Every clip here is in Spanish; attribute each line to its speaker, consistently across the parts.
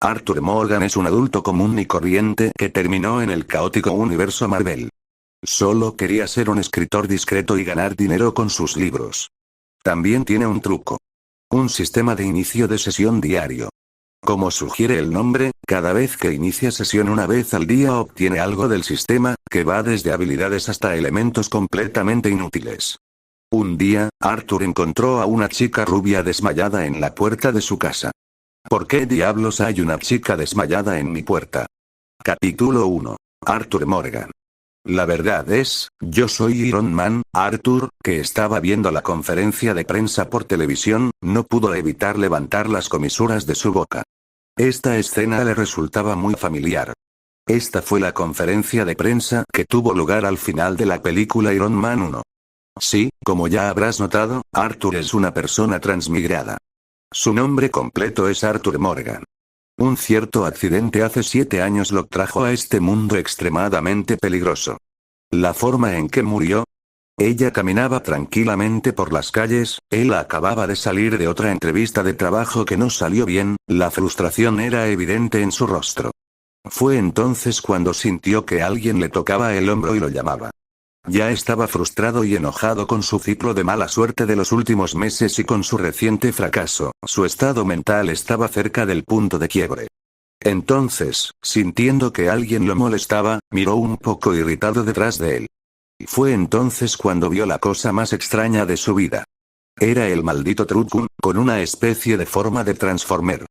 Speaker 1: Arthur Morgan es un adulto común y corriente que terminó en el caótico universo Marvel. Solo quería ser un escritor discreto y ganar dinero con sus libros. También tiene un truco. Un sistema de inicio de sesión diario. Como sugiere el nombre, cada vez que inicia sesión una vez al día obtiene algo del sistema, que va desde habilidades hasta elementos completamente inútiles. Un día, Arthur encontró a una chica rubia desmayada en la puerta de su casa. ¿Por qué diablos hay una chica desmayada en mi puerta? Capítulo 1. Arthur Morgan. La verdad es, yo soy Iron Man. Arthur, que estaba viendo la conferencia de prensa por televisión, no pudo evitar levantar las comisuras de su boca. Esta escena le resultaba muy familiar. Esta fue la conferencia de prensa que tuvo lugar al final de la película Iron Man 1. Sí, como ya habrás notado, Arthur es una persona transmigrada. Su nombre completo es Arthur Morgan. Un cierto accidente hace 7 años lo trajo a este mundo extremadamente peligroso. La forma en que murió. Ella caminaba tranquilamente por las calles, él acababa de salir de otra entrevista de trabajo que no salió bien, la frustración era evidente en su rostro. Fue entonces cuando sintió que alguien le tocaba el hombro y lo llamaba. Ya estaba frustrado y enojado con su ciclo de mala suerte de los últimos meses y con su reciente fracaso, su estado mental estaba cerca del punto de quiebre. Entonces, sintiendo que alguien lo molestaba, miró un poco irritado detrás de él. Fue entonces cuando vio la cosa más extraña de su vida. Era el maldito Trucun, con una especie de forma de Transformer.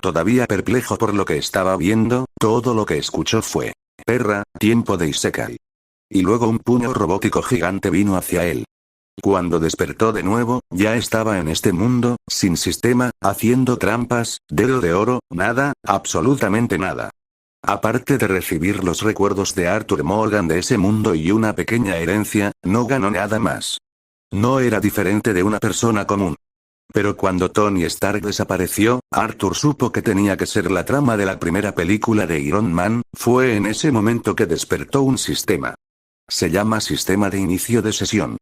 Speaker 1: Todavía perplejo por lo que estaba viendo, todo lo que escuchó fue: perra, tiempo de Isekai. Y luego un puño robótico gigante vino hacia él. Cuando despertó de nuevo, ya estaba en este mundo, sin sistema, haciendo trampas, dedo de oro, nada, absolutamente nada. Aparte de recibir los recuerdos de Arthur Morgan de ese mundo y una pequeña herencia, no ganó nada más. No era diferente de una persona común. Pero cuando Tony Stark desapareció, Arthur supo que tenía que ser la trama de la primera película de Iron Man. Fue en ese momento que despertó un sistema. Se llama sistema de inicio de sesión.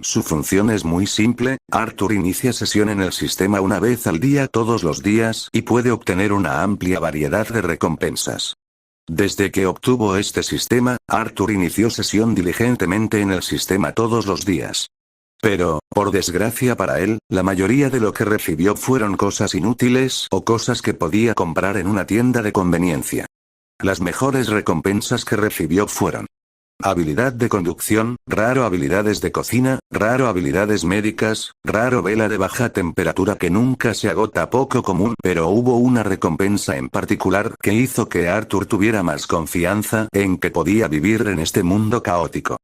Speaker 1: Su función es muy simple. Arthur inicia sesión en el sistema una vez al día todos los días y puede obtener una amplia variedad de recompensas. Desde que obtuvo este sistema, Arthur inició sesión diligentemente en el sistema todos los días. Pero, por desgracia para él, la mayoría de lo que recibió fueron cosas inútiles o cosas que podía comprar en una tienda de conveniencia. Las mejores recompensas que recibió fueron: habilidad de conducción, raro habilidades de cocina, raro habilidades médicas, raro vela de baja temperatura que nunca se agota, poco común, pero hubo una recompensa en particular que hizo que Arthur tuviera más confianza en que podía vivir en este mundo caótico.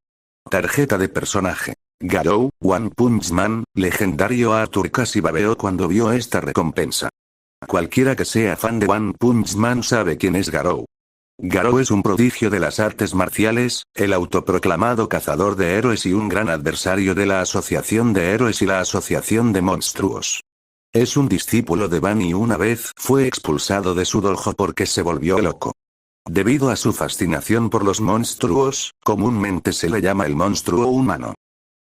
Speaker 1: Tarjeta de personaje. Garou, One Punch Man, legendario. Arthur casi babeó cuando vio esta recompensa. Cualquiera que sea fan de One Punch Man sabe quién es Garou. Garou es un prodigio de las artes marciales, el autoproclamado cazador de héroes y un gran adversario de la Asociación de Héroes y la Asociación de Monstruos. Es un discípulo de Van y una vez fue expulsado de su dojo porque se volvió loco. Debido a su fascinación por los monstruos, comúnmente se le llama el monstruo humano.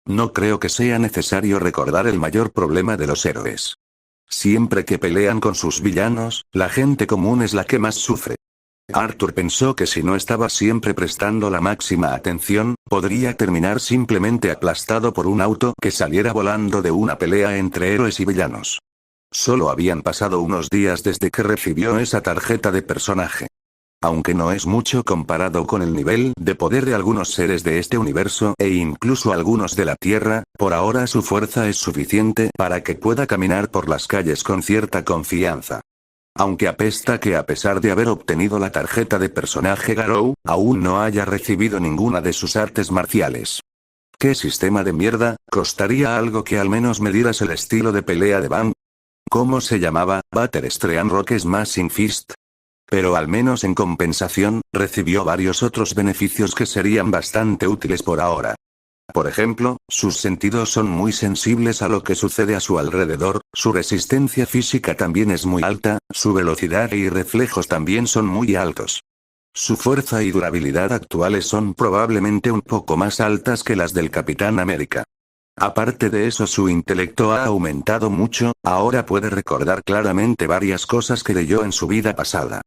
Speaker 1: No creo que sea necesario recordar el mayor problema de los héroes. Siempre que pelean con sus villanos, la gente común es la que más sufre. Arthur pensó que si no estaba siempre prestando la máxima atención, podría terminar simplemente aplastado por un auto que saliera volando de una pelea entre héroes y villanos. Solo habían pasado unos días desde que recibió esa tarjeta de personaje. Aunque no es mucho comparado con el nivel de poder de algunos seres de este universo e incluso algunos de la Tierra, por ahora su fuerza es suficiente para que pueda caminar por las calles con cierta confianza. Aunque apesta que a pesar de haber obtenido la tarjeta de personaje Garou, aún no haya recibido ninguna de sus artes marciales. ¿Qué sistema de mierda? ¿Costaría algo que al menos me dieras el estilo de pelea de Van? ¿Cómo se llamaba? Butter Stream Rock Smashing Fist. Pero al menos en compensación, recibió varios otros beneficios que serían bastante útiles por ahora. Por ejemplo, sus sentidos son muy sensibles a lo que sucede a su alrededor, su resistencia física también es muy alta, su velocidad y reflejos también son muy altos. Su fuerza y durabilidad actuales son probablemente un poco más altas que las del Capitán América. Aparte de eso, su intelecto ha aumentado mucho, ahora puede recordar claramente varias cosas que leyó en su vida pasada.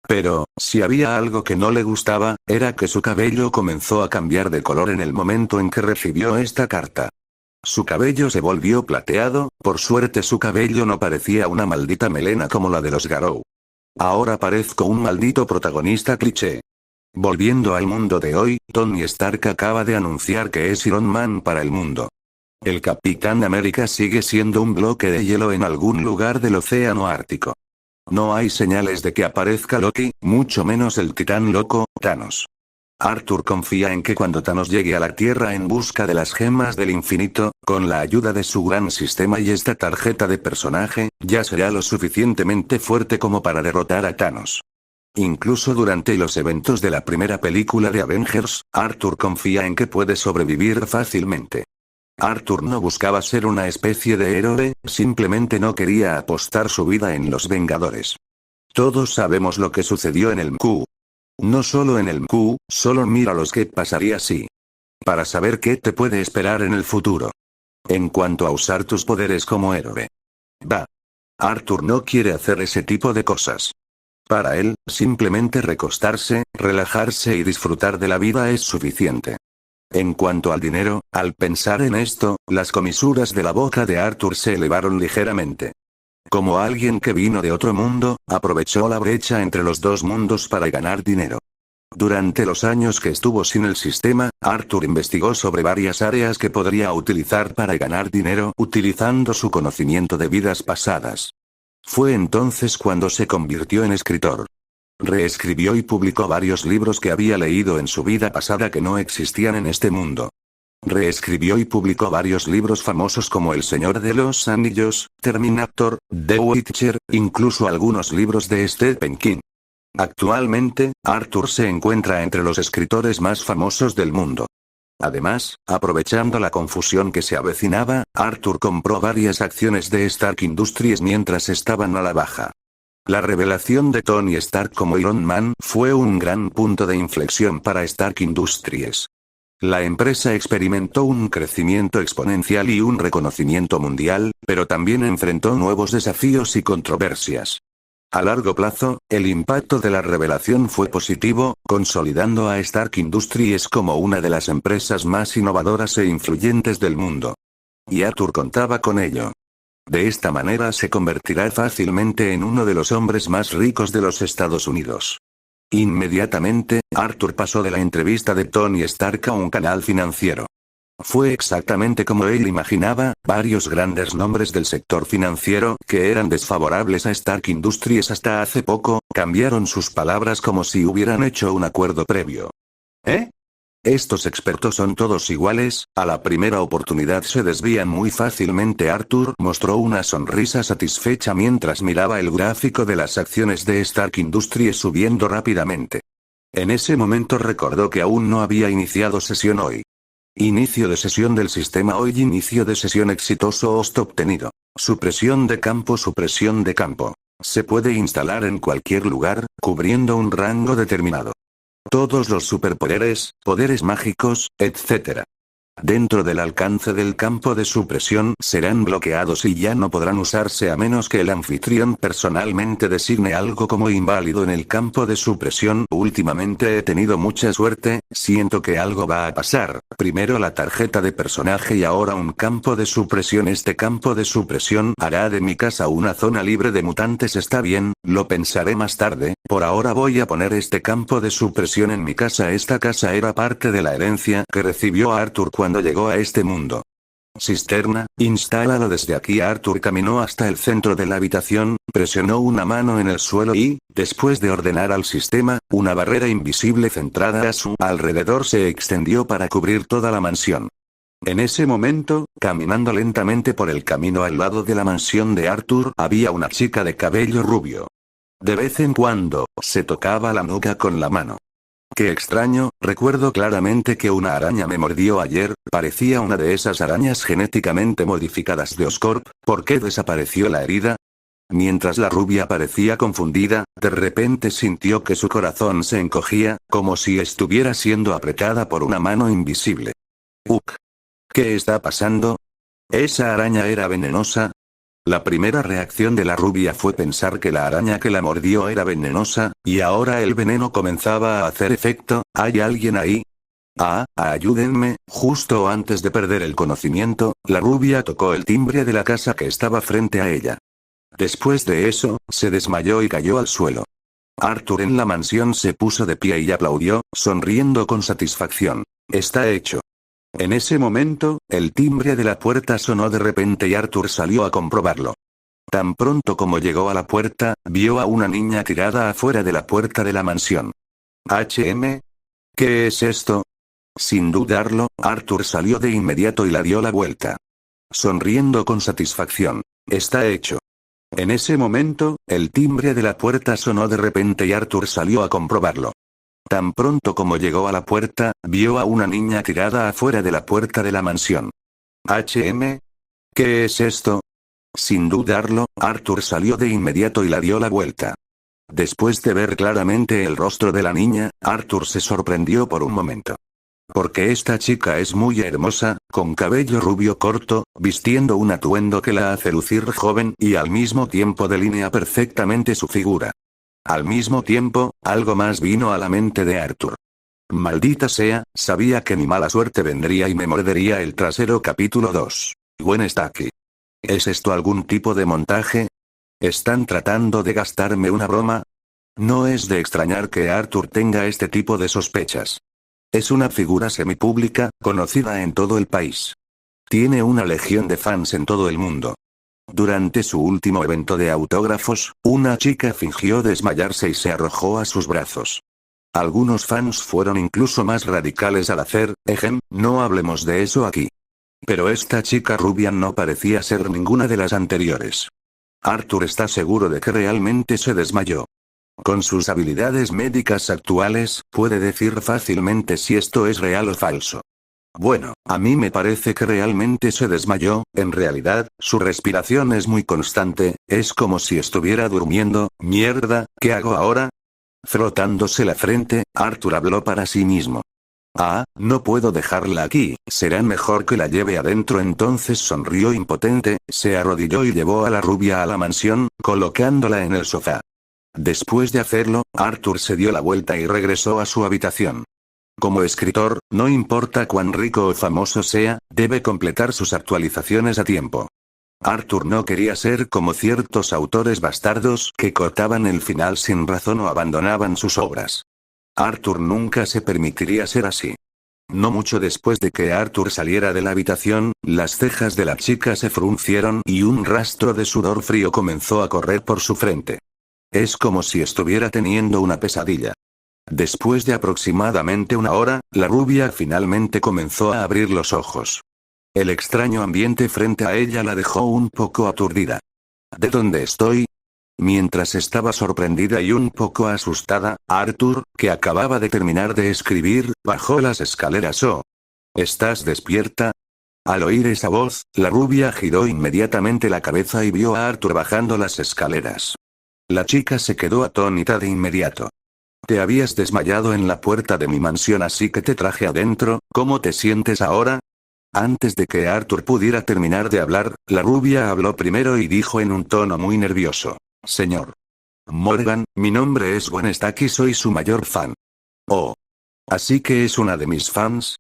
Speaker 1: Pero, si había algo que no le gustaba, era que su cabello comenzó a cambiar de color en el momento en que recibió esta carta. Su cabello se volvió plateado, por suerte su cabello no parecía una maldita melena como la de los Garou. Ahora parezco un maldito protagonista cliché. Volviendo al mundo de hoy, Tony Stark acaba de anunciar que es Iron Man para el mundo. El Capitán América sigue siendo un bloque de hielo en algún lugar del océano Ártico. No hay señales de que aparezca Loki, mucho menos el titán loco, Thanos. Arthur confía en que cuando Thanos llegue a la Tierra en busca de las gemas del infinito, con la ayuda de su gran sistema y esta tarjeta de personaje, ya será lo suficientemente fuerte como para derrotar a Thanos. Incluso durante los eventos de la primera película de Avengers, Arthur confía en que puede sobrevivir fácilmente. Arthur no buscaba ser una especie de héroe, simplemente no quería apostar su vida en los Vengadores. Todos sabemos lo que sucedió en el MCU. No solo en el MCU, solo mira lo que pasaría si. Para saber qué te puede esperar en el futuro. En cuanto a usar tus poderes como héroe. Va. Arthur no quiere hacer ese tipo de cosas. Para él, simplemente recostarse, relajarse y disfrutar de la vida es suficiente. En cuanto al dinero, al pensar en esto, las comisuras de la boca de Arthur se elevaron ligeramente. Como alguien que vino de otro mundo, aprovechó la brecha entre los dos mundos para ganar dinero. Durante los años que estuvo sin el sistema, Arthur investigó sobre varias áreas que podría utilizar para ganar dinero utilizando su conocimiento de vidas pasadas. Fue entonces cuando se convirtió en escritor. Reescribió y publicó varios libros que había leído en su vida pasada que no existían en este mundo. Reescribió y publicó varios libros famosos como El Señor de los Anillos, Terminator, The Witcher, incluso algunos libros de Stephen King. Actualmente, Arthur se encuentra entre los escritores más famosos del mundo. Además, aprovechando la confusión que se avecinaba, Arthur compró varias acciones de Stark Industries mientras estaban a la baja. La revelación de Tony Stark como Iron Man fue un gran punto de inflexión para Stark Industries. La empresa experimentó un crecimiento exponencial y un reconocimiento mundial, pero también enfrentó nuevos desafíos y controversias. A largo plazo, el impacto de la revelación fue positivo, consolidando a Stark Industries como una de las empresas más innovadoras e influyentes del mundo. Y Arthur contaba con ello. De esta manera se convertirá fácilmente en uno de los hombres más ricos de los Estados Unidos. Inmediatamente, Arthur pasó de la entrevista de Tony Stark a un canal financiero. Fue exactamente como él imaginaba, varios grandes nombres del sector financiero, que eran desfavorables a Stark Industries hasta hace poco, cambiaron sus palabras como si hubieran hecho un acuerdo previo. ¿Eh? Estos expertos son todos iguales, a la primera oportunidad se desvían muy fácilmente. Arthur mostró una sonrisa satisfecha mientras miraba el gráfico de las acciones de Stark Industries subiendo rápidamente. En ese momento recordó que aún no había iniciado sesión hoy. Inicio de sesión del sistema hoy. Inicio de sesión exitoso. Host obtenido. Supresión de campo. Supresión de campo. Se puede instalar en cualquier lugar, cubriendo un rango determinado. Todos los superpoderes, poderes mágicos, etc. Dentro del alcance del campo de supresión serán bloqueados y ya no podrán usarse a menos que el anfitrión personalmente designe algo como inválido en el campo de supresión. Últimamente he tenido mucha suerte, siento que algo va a pasar. Primero la tarjeta de personaje y ahora un campo de supresión. Este campo de supresión hará de mi casa una zona libre de mutantes. Está bien, lo pensaré más tarde, por ahora voy a poner este campo de supresión en mi casa. Esta casa era parte de la herencia que recibió Arthur cuando llegó a este mundo. Cisterna, instálalo desde aquí. Arthur caminó hasta el centro de la habitación, presionó una mano en el suelo y, después de ordenar al sistema, una barrera invisible centrada a su alrededor se extendió para cubrir toda la mansión. En ese momento, caminando lentamente por el camino al lado de la mansión de Arthur, había una chica de cabello rubio. De vez en cuando, se tocaba la nuca con la mano. Qué extraño, recuerdo claramente que una araña me mordió ayer, parecía una de esas arañas genéticamente modificadas de Oscorp. ¿Por qué desapareció la herida? Mientras la rubia parecía confundida, de repente sintió que su corazón se encogía, como si estuviera siendo apretada por una mano invisible. ¡Uk! ¿Qué está pasando? ¿Esa araña era venenosa? La primera reacción de la rubia fue pensar que la araña que la mordió era venenosa, y ahora el veneno comenzaba a hacer efecto. ¿Hay alguien ahí? Ayúdenme. Justo antes de perder el conocimiento, la rubia tocó el timbre de la casa que estaba frente a ella. Después de eso, se desmayó y cayó al suelo. Arthur en la mansión se puso de pie y aplaudió, sonriendo con satisfacción. Está hecho. En ese momento, el timbre de la puerta sonó de repente y Arthur salió a comprobarlo. Tan pronto como llegó a la puerta, vio a una niña tirada afuera de la puerta de la mansión. ¿Qué es esto? Sin dudarlo, Arthur salió de inmediato y la dio la vuelta. Sonriendo con satisfacción. Está hecho. En ese momento, el timbre de la puerta sonó de repente y Arthur salió a comprobarlo. Tan pronto como llegó a la puerta, vio a una niña tirada afuera de la puerta de la mansión. ¿Qué es esto? Sin dudarlo, Arthur salió de inmediato y la dio la vuelta. Después de ver claramente el rostro de la niña, Arthur se sorprendió por un momento. Porque esta chica es muy hermosa, con cabello rubio corto, vistiendo un atuendo que la hace lucir joven y al mismo tiempo delinea perfectamente su figura. Al mismo tiempo, algo más vino a la mente de Arthur. Maldita sea, sabía que mi mala suerte vendría y me mordería el trasero. Capítulo 2. Gwen está aquí. ¿Es esto algún tipo de montaje? ¿Están tratando de gastarme una broma? No es de extrañar que Arthur tenga este tipo de sospechas. Es una figura semipública, conocida en todo el país. Tiene una legión de fans en todo el mundo. Durante su último evento de autógrafos, una chica fingió desmayarse y se arrojó a sus brazos. Algunos fans fueron incluso más radicales al hacer, no hablemos de eso aquí. Pero esta chica rubia no parecía ser ninguna de las anteriores. Arthur está seguro de que realmente se desmayó. Con sus habilidades médicas actuales, puede decir fácilmente si esto es real o falso. Bueno, a mí me parece que realmente se desmayó. En realidad, su respiración es muy constante, es como si estuviera durmiendo. Mierda, ¿qué hago ahora? Frotándose la frente, Arthur habló para sí mismo. No puedo dejarla aquí, será mejor que la lleve adentro. Entonces sonrió impotente, se arrodilló y llevó a la rubia a la mansión, colocándola en el sofá. Después de hacerlo, Arthur se dio la vuelta y regresó a su habitación. Como escritor, no importa cuán rico o famoso sea, debe completar sus actualizaciones a tiempo. Arthur no quería ser como ciertos autores bastardos que cortaban el final sin razón o abandonaban sus obras. Arthur nunca se permitiría ser así. No mucho después de que Arthur saliera de la habitación, las cejas de la chica se fruncieron y un rastro de sudor frío comenzó a correr por su frente. Es como si estuviera teniendo una pesadilla. Después de aproximadamente una hora, la rubia finalmente comenzó a abrir los ojos. El extraño ambiente frente a ella la dejó un poco aturdida. ¿De dónde estoy? Mientras estaba sorprendida y un poco asustada, Arthur, que acababa de terminar de escribir, bajó las escaleras. ¿Estás despierta? Al oír esa voz, la rubia giró inmediatamente la cabeza y vio a Arthur bajando las escaleras. La chica se quedó atónita de inmediato. Te habías desmayado en la puerta de mi mansión, así que te traje adentro. ¿Cómo te sientes ahora? Antes de que Arthur pudiera terminar de hablar, la rubia habló primero y dijo en un tono muy nervioso. Señor Morgan, mi nombre es Gwen Stacy, soy su mayor fan. Oh. ¿Así que es una de mis fans?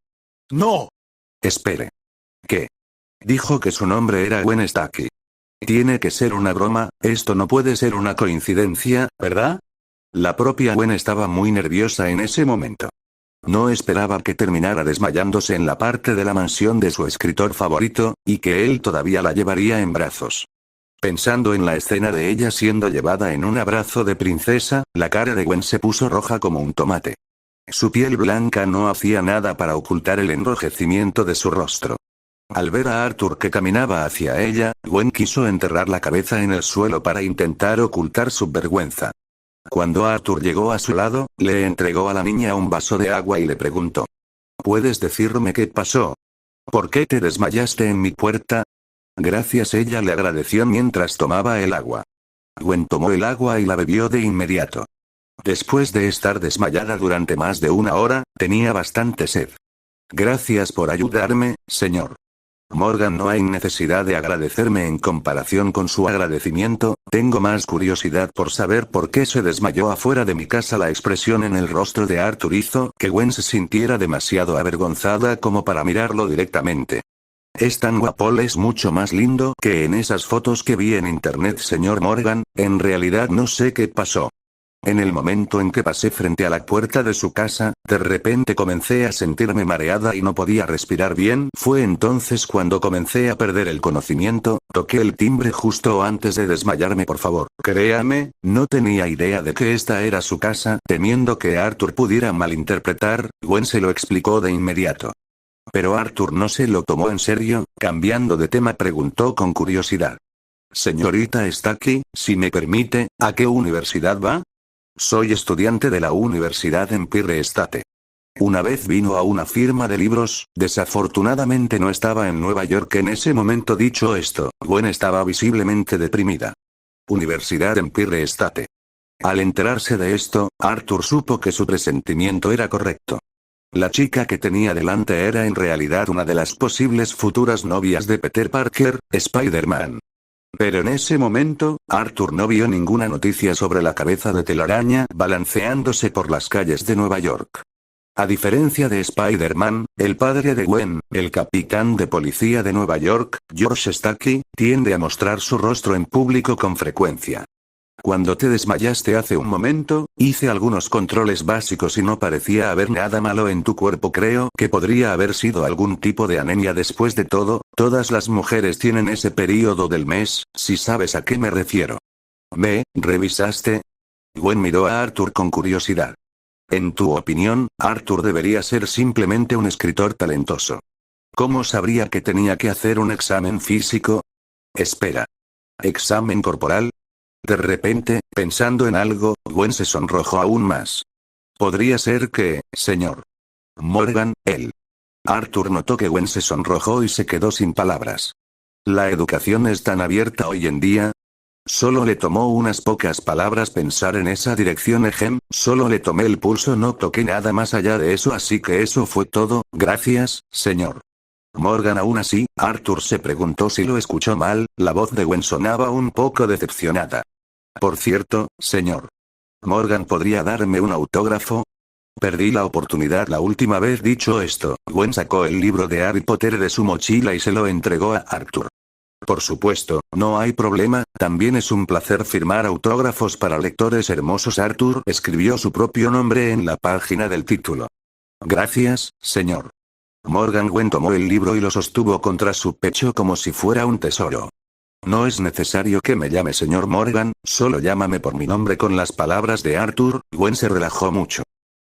Speaker 1: No. Espere. ¿Qué? Dijo que su nombre era Gwen Stacy. Tiene que ser una broma, esto no puede ser una coincidencia, ¿verdad? La propia Gwen estaba muy nerviosa en ese momento. No esperaba que terminara desmayándose en la parte de la mansión de su escritor favorito, y que él todavía la llevaría en brazos. Pensando en la escena de ella siendo llevada en un abrazo de princesa, la cara de Gwen se puso roja como un tomate. Su piel blanca no hacía nada para ocultar el enrojecimiento de su rostro. Al ver a Arthur que caminaba hacia ella, Gwen quiso enterrar la cabeza en el suelo para intentar ocultar su vergüenza. Cuando Arthur llegó a su lado, le entregó a la niña un vaso de agua y le preguntó. ¿Puedes decirme qué pasó? ¿Por qué te desmayaste en mi puerta? Gracias, ella le agradeció mientras tomaba el agua. Gwen tomó el agua y la bebió de inmediato. Después de estar desmayada durante más de una hora, tenía bastante sed. Gracias por ayudarme, señor Morgan. No hay necesidad de agradecerme en comparación con su agradecimiento, tengo más curiosidad por saber por qué se desmayó afuera de mi casa. La expresión en el rostro de Arthur hizo que Gwen se sintiera demasiado avergonzada como para mirarlo directamente. Es tan guapo, es mucho más lindo que en esas fotos que vi en internet, señor Morgan, en realidad no sé qué pasó. En el momento en que pasé frente a la puerta de su casa, de repente comencé a sentirme mareada y no podía respirar bien. Fue entonces cuando comencé a perder el conocimiento, toqué el timbre justo antes de desmayarme. Por favor, créame, no tenía idea de que esta era su casa. Temiendo que Arthur pudiera malinterpretar, Gwen se lo explicó de inmediato. Pero Arthur no se lo tomó en serio, cambiando de tema preguntó con curiosidad. Señorita Stacy, si me permite, ¿a qué universidad va? Soy estudiante de la Universidad Empire State. Una vez vino a una firma de libros, desafortunadamente no estaba en Nueva York en ese momento. Dicho esto, Gwen estaba visiblemente deprimida. Universidad Empire State. Al enterarse de esto, Arthur supo que su presentimiento era correcto. La chica que tenía delante era en realidad una de las posibles futuras novias de Peter Parker, Spider-Man. Pero en ese momento, Arthur no vio ninguna noticia sobre la cabeza de telaraña balanceándose por las calles de Nueva York. A diferencia de Spider-Man, el padre de Gwen, el capitán de policía de Nueva York, George Stacy, tiende a mostrar su rostro en público con frecuencia. Cuando te desmayaste hace un momento, hice algunos controles básicos y no parecía haber nada malo en tu cuerpo. Creo que podría haber sido algún tipo de anemia. Después de todo, todas las mujeres tienen ese periodo del mes, si sabes a qué me refiero. ¿Me revisaste? Gwen miró a Arthur con curiosidad. En tu opinión, Arthur debería ser simplemente un escritor talentoso. ¿Cómo sabría que tenía que hacer un examen físico? Espera. ¿Examen corporal? De repente, pensando en algo, Gwen se sonrojó aún más. Podría ser que, señor Morgan, él. Arthur notó que Gwen se sonrojó y se quedó sin palabras. ¿La educación es tan abierta hoy en día? Solo le tomó unas pocas palabras pensar en esa dirección. Solo le tomé el pulso, no toqué nada más allá de eso, así que eso fue todo. Gracias, señor Morgan. Aún así, Arthur se preguntó si lo escuchó mal, la voz de Gwen sonaba un poco decepcionada. Por cierto, señor Morgan, ¿podría darme un autógrafo? Perdí la oportunidad la última vez. Dicho esto, Gwen sacó el libro de Harry Potter de su mochila y se lo entregó a Arthur. Por supuesto, no hay problema, también es un placer firmar autógrafos para lectores hermosos. Arthur escribió su propio nombre en la página del título. Gracias, señor Morgan. Gwen tomó el libro y lo sostuvo contra su pecho como si fuera un tesoro. No es necesario que me llame señor Morgan, solo llámame por mi nombre. Con las palabras de Arthur, Gwen se relajó mucho.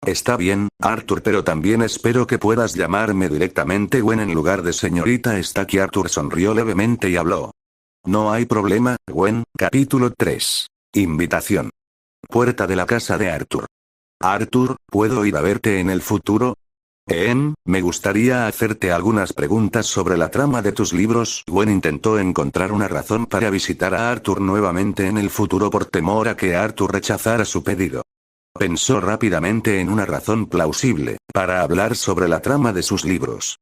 Speaker 1: Está bien, Arthur, pero también espero que puedas llamarme directamente Gwen en lugar de señorita Stacy. Arthur sonrió levemente y habló. No hay problema, Gwen. Capítulo 3. Invitación. Puerta de la casa de Arthur. Arthur, ¿puedo ir a verte en el futuro? Me gustaría hacerte algunas preguntas sobre la trama de tus libros. Gwen intentó encontrar una razón para visitar a Arthur nuevamente en el futuro por temor a que Arthur rechazara su pedido. Pensó rápidamente en una razón plausible, para hablar sobre la trama de sus libros.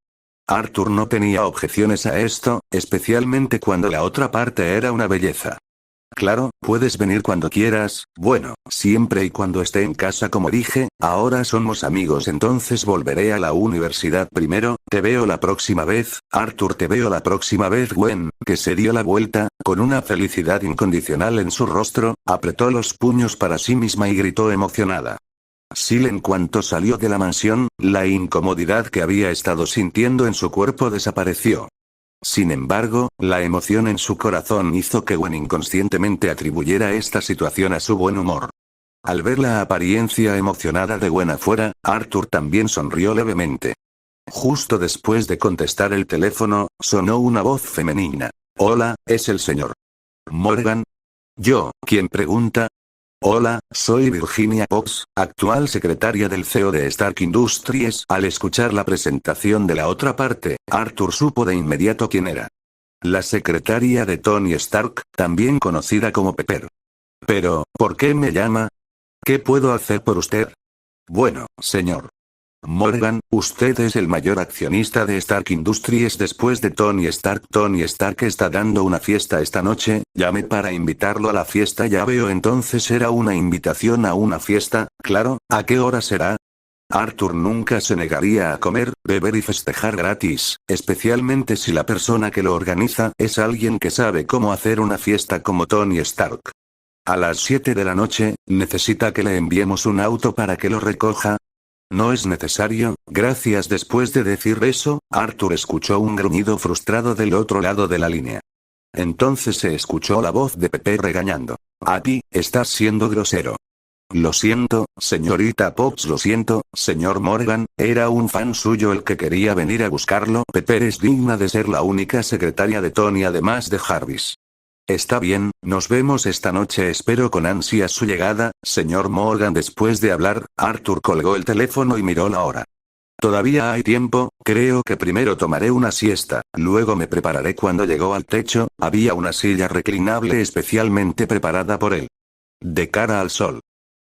Speaker 1: Arthur no tenía objeciones a esto, especialmente cuando la otra parte era una belleza. Claro, puedes venir cuando quieras, bueno, siempre y cuando esté en casa. Como dije, ahora somos amigos, entonces volveré a la universidad primero. Te veo la próxima vez, Arthur. Te veo la próxima vez. Gwen, que se dio la vuelta, con una felicidad incondicional en su rostro, apretó los puños para sí misma y gritó emocionada. En cuanto salió de la mansión, la incomodidad que había estado sintiendo en su cuerpo desapareció. Sin embargo, la emoción en su corazón hizo que Gwen inconscientemente atribuyera esta situación a su buen humor. Al ver la apariencia emocionada de Gwen afuera, Arthur también sonrió levemente. Justo después de contestar el teléfono, sonó una voz femenina. Hola, ¿es el señor Morgan? Yo, ¿quién pregunta? Hola, soy Virginia Fox, actual secretaria del CEO de Stark Industries. Al escuchar la presentación de la otra parte, Arthur supo de inmediato quién era. La secretaria de Tony Stark, también conocida como Pepper. Pero, ¿por qué me llama? ¿Qué puedo hacer por usted? Bueno, señor Morgan, usted es el mayor accionista de Stark Industries después de Tony Stark. Tony Stark está dando una fiesta esta noche, llamé para invitarlo a la fiesta. Ya veo, entonces era una invitación a una fiesta, claro, ¿a qué hora será? Arthur nunca se negaría a comer, beber y festejar gratis, especialmente si la persona que lo organiza es alguien que sabe cómo hacer una fiesta como Tony Stark. A las 7 de la noche, ¿necesita que le enviemos un auto para que lo recoja? No es necesario, gracias. Después de decir eso, Arthur escuchó un gruñido frustrado del otro lado de la línea. Entonces se escuchó la voz de Pepper regañando. Abby, estás siendo grosero. Lo siento, señorita Potts, lo siento, señor Morgan, era un fan suyo el que quería venir a buscarlo. Pepper es digna de ser la única secretaria de Tony además de Jarvis. Está bien, nos vemos esta noche. Espero con ansias su llegada, señor Morgan. Después de hablar, Arthur colgó el teléfono y miró la hora. Todavía hay tiempo, creo que primero tomaré una siesta, luego me prepararé. Cuando llegó al techo, había una silla reclinable especialmente preparada por él. De cara al sol.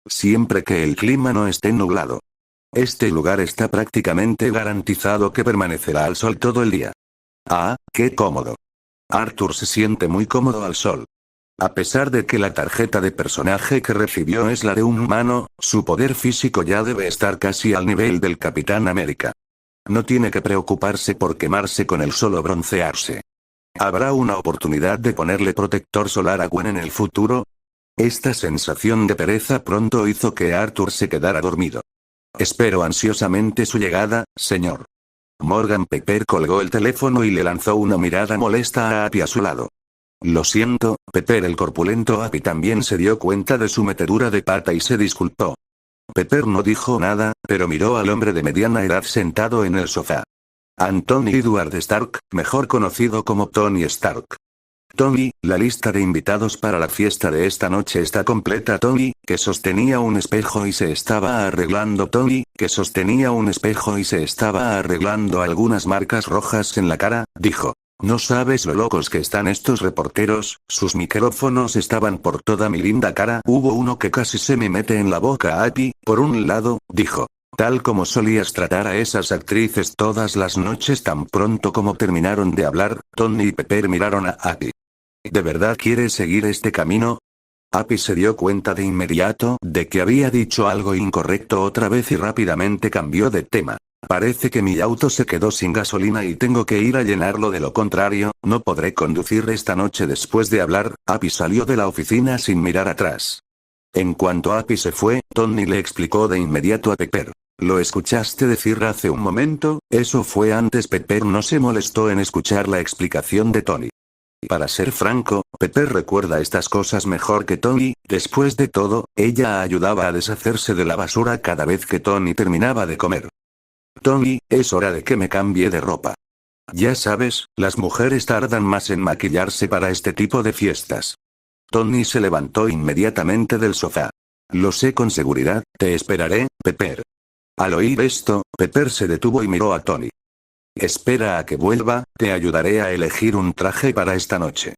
Speaker 1: Siempre que el clima no esté nublado. Este lugar está prácticamente garantizado que permanecerá al sol todo el día. Ah, qué cómodo. Arthur se siente muy cómodo al sol. A pesar de que la tarjeta de personaje que recibió es la de un humano, su poder físico ya debe estar casi al nivel del Capitán América. No tiene que preocuparse por quemarse con el sol o broncearse. ¿Habrá una oportunidad de ponerle protector solar a Gwen en el futuro? Esta sensación de pereza pronto hizo que Arthur se quedara dormido. Espero ansiosamente su llegada, señor. Morgan. Pepper colgó el teléfono y le lanzó una mirada molesta a Abby a su lado. Lo siento, Pepper. El corpulento Abby también se dio cuenta de su metedura de pata y se disculpó. Pepper no dijo nada, pero miró al hombre de mediana edad sentado en el sofá. Anthony Edward Stark, mejor conocido como Tony Stark. Tony, la lista de invitados para la fiesta de esta noche está completa. Tony, que sostenía un espejo y se estaba arreglando. Tony, que sostenía un espejo y se estaba arreglando algunas marcas rojas en la cara, dijo. No sabes lo locos que están estos reporteros, sus micrófonos estaban por toda mi linda cara. Hubo uno que casi se me mete en la boca. Abby, por un lado, dijo. Tal como solías tratar a esas actrices todas las noches. Tan pronto como terminaron de hablar, Tony y Pepper miraron a Abby. ¿De verdad quieres seguir este camino? Abby se dio cuenta de inmediato de que había dicho algo incorrecto otra vez y rápidamente cambió de tema. Parece que mi auto se quedó sin gasolina y tengo que ir a llenarlo, de lo contrario, no podré conducir esta noche. Después de hablar, Abby salió de la oficina sin mirar atrás. En cuanto Abby se fue, Tony le explicó de inmediato a Pepper. ¿Lo escuchaste decir hace un momento? Eso fue antes. Pepper no se molestó en escuchar la explicación de Tony. Para ser franco, Pepper recuerda estas cosas mejor que Tony. Después de todo, ella ayudaba a deshacerse de la basura cada vez que Tony terminaba de comer. Tony, es hora de que me cambie de ropa. Ya sabes, las mujeres tardan más en maquillarse para este tipo de fiestas. Tony se levantó inmediatamente del sofá. Lo sé con seguridad, te esperaré, Pepper. Al oír esto, Pepper se detuvo y miró a Tony. Espera a que vuelva, te ayudaré a elegir un traje para esta noche.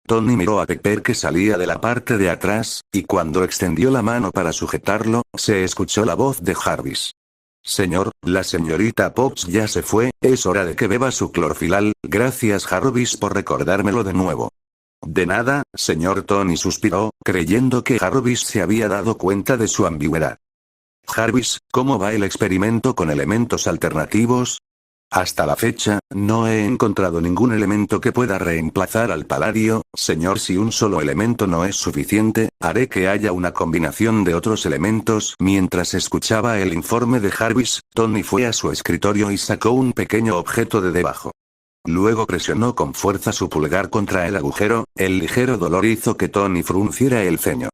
Speaker 1: Tony miró a Pepper que salía de la parte de atrás, y cuando extendió la mano para sujetarlo, se escuchó la voz de Jarvis. Señor, la señorita Potts ya se fue, es hora de que beba su clorfilal. Gracias Jarvis por recordármelo de nuevo. De nada, señor. Tony suspiró, creyendo que Jarvis se había dado cuenta de su ambigüedad. Jarvis, ¿cómo va el experimento con elementos alternativos? Hasta la fecha, no he encontrado ningún elemento que pueda reemplazar al paladio, señor. Si un solo elemento no es suficiente, haré que haya una combinación de otros elementos. Mientras escuchaba el informe de Jarvis, Tony fue a su escritorio y sacó un pequeño objeto de debajo. Luego presionó con fuerza su pulgar contra el agujero. El ligero dolor hizo que Tony frunciera el ceño.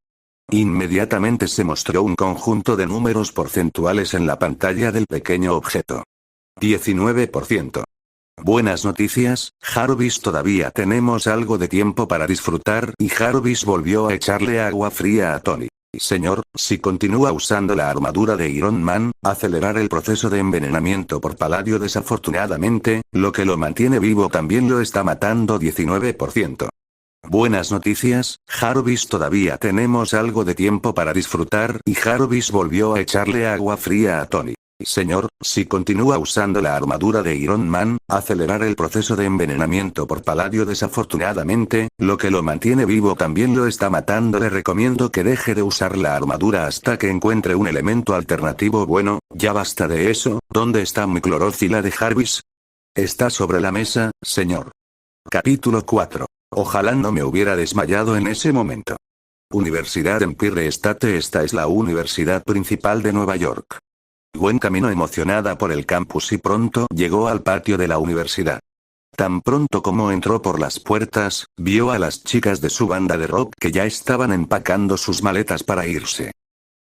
Speaker 1: Inmediatamente se mostró un conjunto de números porcentuales en la pantalla del pequeño objeto. 19%. Buenas noticias, Jarvis. Todavía tenemos algo de tiempo para disfrutar. Y Jarvis volvió a echarle agua fría a Tony. Señor, si continúa usando la armadura de Iron Man, acelerar el proceso de envenenamiento por paladio. Desafortunadamente, lo que lo mantiene vivo también lo está matando. 19%. Buenas noticias, Jarvis. Todavía tenemos algo de tiempo para disfrutar. Y Jarvis volvió a echarle agua fría a Tony. Señor, si continúa usando la armadura de Iron Man, acelerar el proceso de envenenamiento por paladio desafortunadamente, lo que lo mantiene vivo también lo está matando. Le recomiendo que deje de usar la armadura hasta que encuentre un elemento alternativo bueno, ya basta de eso. ¿Dónde está mi clorófila de Jarvis? Está sobre la mesa, señor. Capítulo 4. Ojalá no me hubiera desmayado en ese momento. Universidad Empire State. Esta es la universidad principal de Nueva York. Gwen caminó emocionada por el campus y pronto llegó al patio de la universidad. Tan pronto como entró por las puertas, vio a las chicas de su banda de rock que ya estaban empacando sus maletas para irse.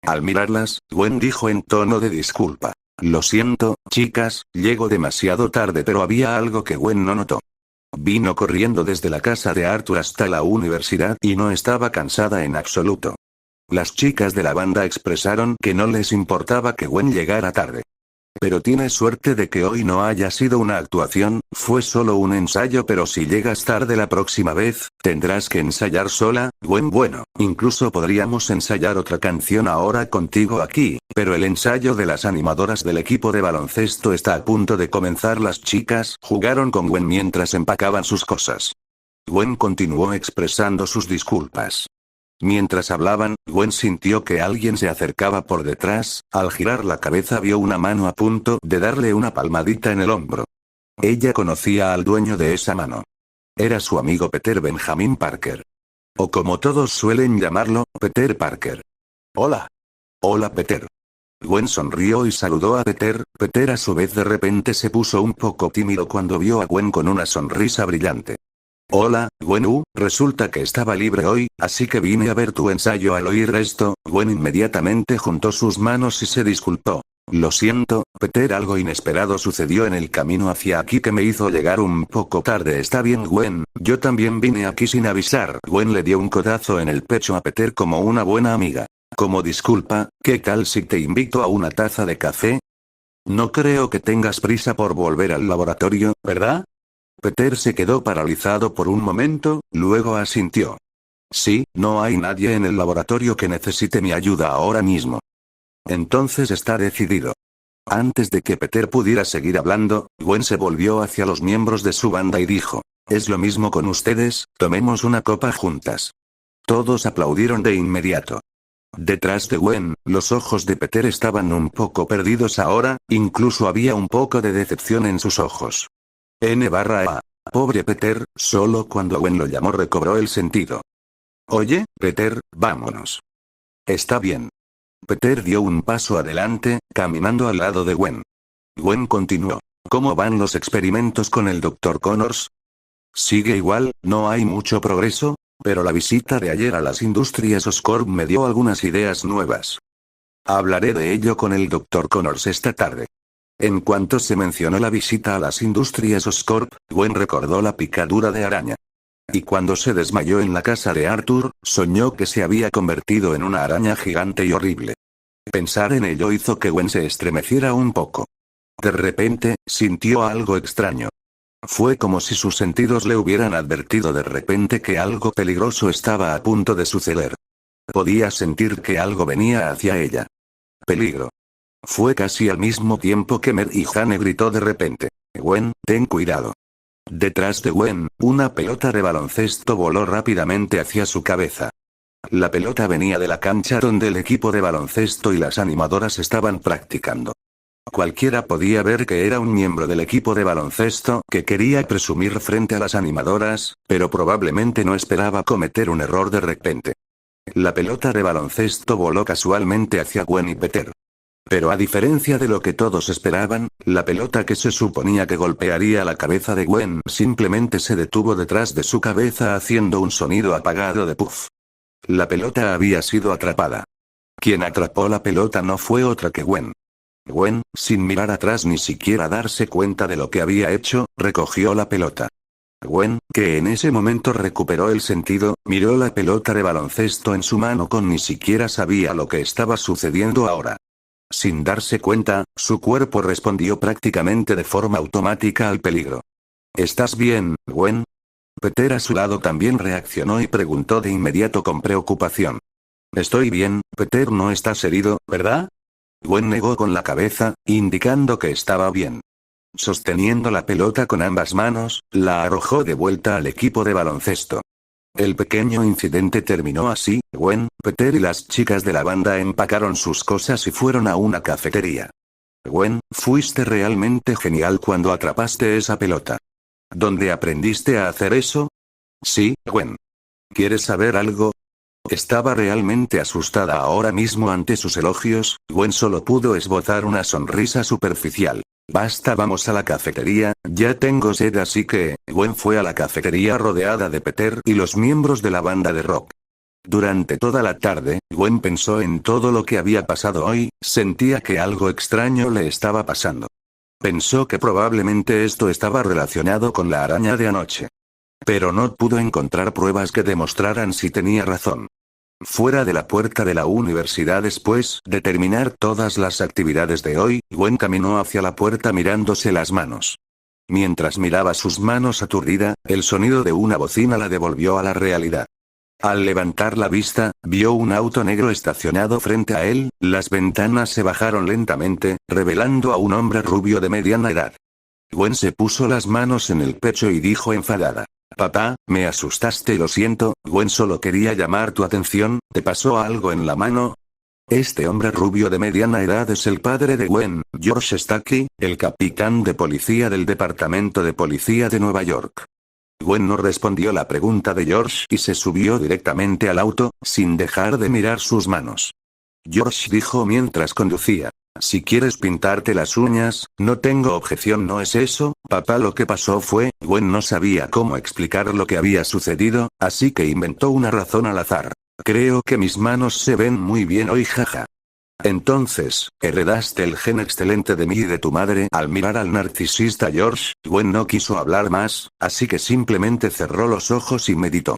Speaker 1: Al mirarlas, Gwen dijo en tono de disculpa: lo siento, chicas, llego demasiado tarde, pero había algo que Gwen no notó. Vino corriendo desde la casa de Arthur hasta la universidad y no estaba cansada en absoluto. Las chicas de la banda expresaron que no les importaba que Gwen llegara tarde. Pero tienes suerte de que hoy no haya sido una actuación, fue solo un ensayo, pero si llegas tarde la próxima vez, tendrás que ensayar sola, Gwen. Bueno, incluso podríamos ensayar otra canción ahora contigo aquí, pero el ensayo de las animadoras del equipo de baloncesto está a punto de comenzar. Las chicas jugaron con Gwen mientras empacaban sus cosas. Gwen continuó expresando sus disculpas. Mientras hablaban, Gwen sintió que alguien se acercaba por detrás. Al girar la cabeza vio una mano a punto de darle una palmadita en el hombro. Ella conocía al dueño de esa mano. Era su amigo Peter Benjamin Parker. O como todos suelen llamarlo, Peter Parker. Hola. Hola, Peter. Gwen sonrió y saludó a Peter. Peter a su vez de repente se puso un poco tímido cuando vio a Gwen con una sonrisa brillante. Hola, Gwen. Resulta que estaba libre hoy, así que vine a ver tu ensayo. Al oír esto, Gwen inmediatamente juntó sus manos y se disculpó. Lo siento, Peter, algo inesperado sucedió en el camino hacia aquí que me hizo llegar un poco tarde. Está bien, Gwen, yo también vine aquí sin avisar. Gwen le dio un codazo en el pecho a Peter como una buena amiga. Como disculpa, ¿qué tal si te invito a una taza de café? No creo que tengas prisa por volver al laboratorio, ¿verdad? Peter se quedó paralizado por un momento, luego asintió. Sí, no hay nadie en el laboratorio que necesite mi ayuda ahora mismo. Entonces está decidido. Antes de que Peter pudiera seguir hablando, Gwen se volvió hacia los miembros de su banda y dijo: es lo mismo con ustedes, tomemos una copa juntas. Todos aplaudieron de inmediato. Detrás de Gwen, los ojos de Peter estaban un poco perdidos ahora, incluso había un poco de decepción en sus ojos. N/A. Pobre Peter, solo cuando Gwen lo llamó recobró el sentido. Oye, Peter, vámonos. Está bien. Peter dio un paso adelante, caminando al lado de Gwen. Gwen continuó. ¿Cómo van los experimentos con el Dr. Connors? Sigue igual, no hay mucho progreso, pero la visita de ayer a las Industrias Oscorp me dio algunas ideas nuevas. Hablaré de ello con el Dr. Connors esta tarde. En cuanto se mencionó la visita a las Industrias Oscorp, Gwen recordó la picadura de araña. Y cuando se desmayó en la casa de Arthur, soñó que se había convertido en una araña gigante y horrible. Pensar en ello hizo que Gwen se estremeciera un poco. De repente, sintió algo extraño. Fue como si sus sentidos le hubieran advertido de repente que algo peligroso estaba a punto de suceder. Podía sentir que algo venía hacia ella. Peligro. Fue casi al mismo tiempo que Mer y Jane gritó de repente: Gwen, ten cuidado. Detrás de Gwen, una pelota de baloncesto voló rápidamente hacia su cabeza. La pelota venía de la cancha donde el equipo de baloncesto y las animadoras estaban practicando. Cualquiera podía ver que era un miembro del equipo de baloncesto que quería presumir frente a las animadoras, pero probablemente no esperaba cometer un error de repente. La pelota de baloncesto voló casualmente hacia Gwen y Peter. Pero a diferencia de lo que todos esperaban, la pelota que se suponía que golpearía la cabeza de Gwen simplemente se detuvo detrás de su cabeza haciendo un sonido apagado de puff. La pelota había sido atrapada. Quien atrapó la pelota no fue otra que Gwen. Gwen, sin mirar atrás ni siquiera darse cuenta de lo que había hecho, recogió la pelota. Gwen, que en ese momento recuperó el sentido, miró la pelota de baloncesto en su mano con ni siquiera sabía lo que estaba sucediendo ahora. Sin darse cuenta, su cuerpo respondió prácticamente de forma automática al peligro. ¿Estás bien, Gwen? Peter a su lado también reaccionó y preguntó de inmediato con preocupación. Estoy bien, Peter, no estás herido, ¿verdad? Gwen negó con la cabeza, indicando que estaba bien. Sosteniendo la pelota con ambas manos, la arrojó de vuelta al equipo de baloncesto. El pequeño incidente terminó así. Gwen, Peter y las chicas de la banda empacaron sus cosas y fueron a una cafetería. Gwen, fuiste realmente genial cuando atrapaste esa pelota. ¿Dónde aprendiste a hacer eso? Sí, Gwen. ¿Quieres saber algo? Estaba realmente asustada ahora mismo ante sus elogios. Gwen solo pudo esbozar una sonrisa superficial. Basta, vamos a la cafetería, ya tengo sed, así que, Gwen fue a la cafetería rodeada de Peter y los miembros de la banda de rock. Durante toda la tarde, Gwen pensó en todo lo que había pasado hoy, sentía que algo extraño le estaba pasando. Pensó que probablemente esto estaba relacionado con la araña de anoche. Pero no pudo encontrar pruebas que demostraran si tenía razón. Fuera de la puerta de la universidad después de terminar todas las actividades de hoy, Gwen caminó hacia la puerta mirándose las manos. Mientras miraba sus manos aturdida, el sonido de una bocina la devolvió a la realidad. Al levantar la vista, vio un auto negro estacionado frente a él, las ventanas se bajaron lentamente, revelando a un hombre rubio de mediana edad. Gwen se puso las manos en el pecho y dijo enfadada: «Papá, me asustaste, lo siento, Gwen, solo quería llamar tu atención, ¿te pasó algo en la mano?» Este hombre rubio de mediana edad es el padre de Gwen, George Stacy, el capitán de policía del Departamento de Policía de Nueva York. Gwen no respondió la pregunta de George y se subió directamente al auto, sin dejar de mirar sus manos. George dijo mientras conducía: «Si quieres pintarte las uñas, no tengo objeción, ¿no es eso, papá?» Lo que pasó fue, Gwen no sabía cómo explicar lo que había sucedido, así que inventó una razón al azar. «Creo que mis manos se ven muy bien hoy, jaja». «Entonces, heredaste el gen excelente de mí y de tu madre». Al mirar al narcisista George, Gwen no quiso hablar más, así que simplemente cerró los ojos y meditó.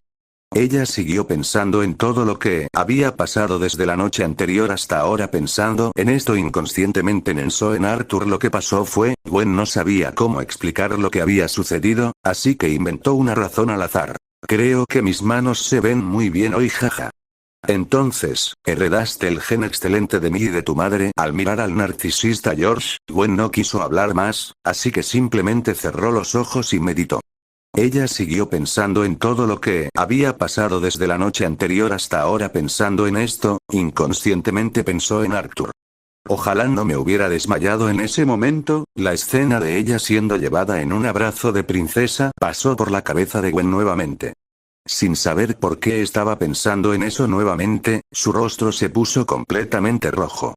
Speaker 1: Ella siguió pensando en todo lo que había pasado desde la noche anterior hasta ahora. Pensando en esto inconscientemente pensó en Arthur. Lo que pasó fue, Gwen no sabía cómo explicar lo que había sucedido, así que inventó una razón al azar. «Creo que mis manos se ven muy bien hoy, jaja». «Entonces, heredaste el gen excelente de mí y de tu madre». Al mirar al narcisista George, Gwen no quiso hablar más, así que simplemente cerró los ojos y meditó. Ella siguió pensando en todo lo que había pasado desde la noche anterior hasta ahora. Pensando en esto, inconscientemente pensó en Arthur. Ojalá no me hubiera desmayado en ese momento. La escena de ella siendo llevada en un abrazo de princesa pasó por la cabeza de Gwen nuevamente. Sin saber por qué estaba pensando en eso nuevamente, su rostro se puso completamente rojo.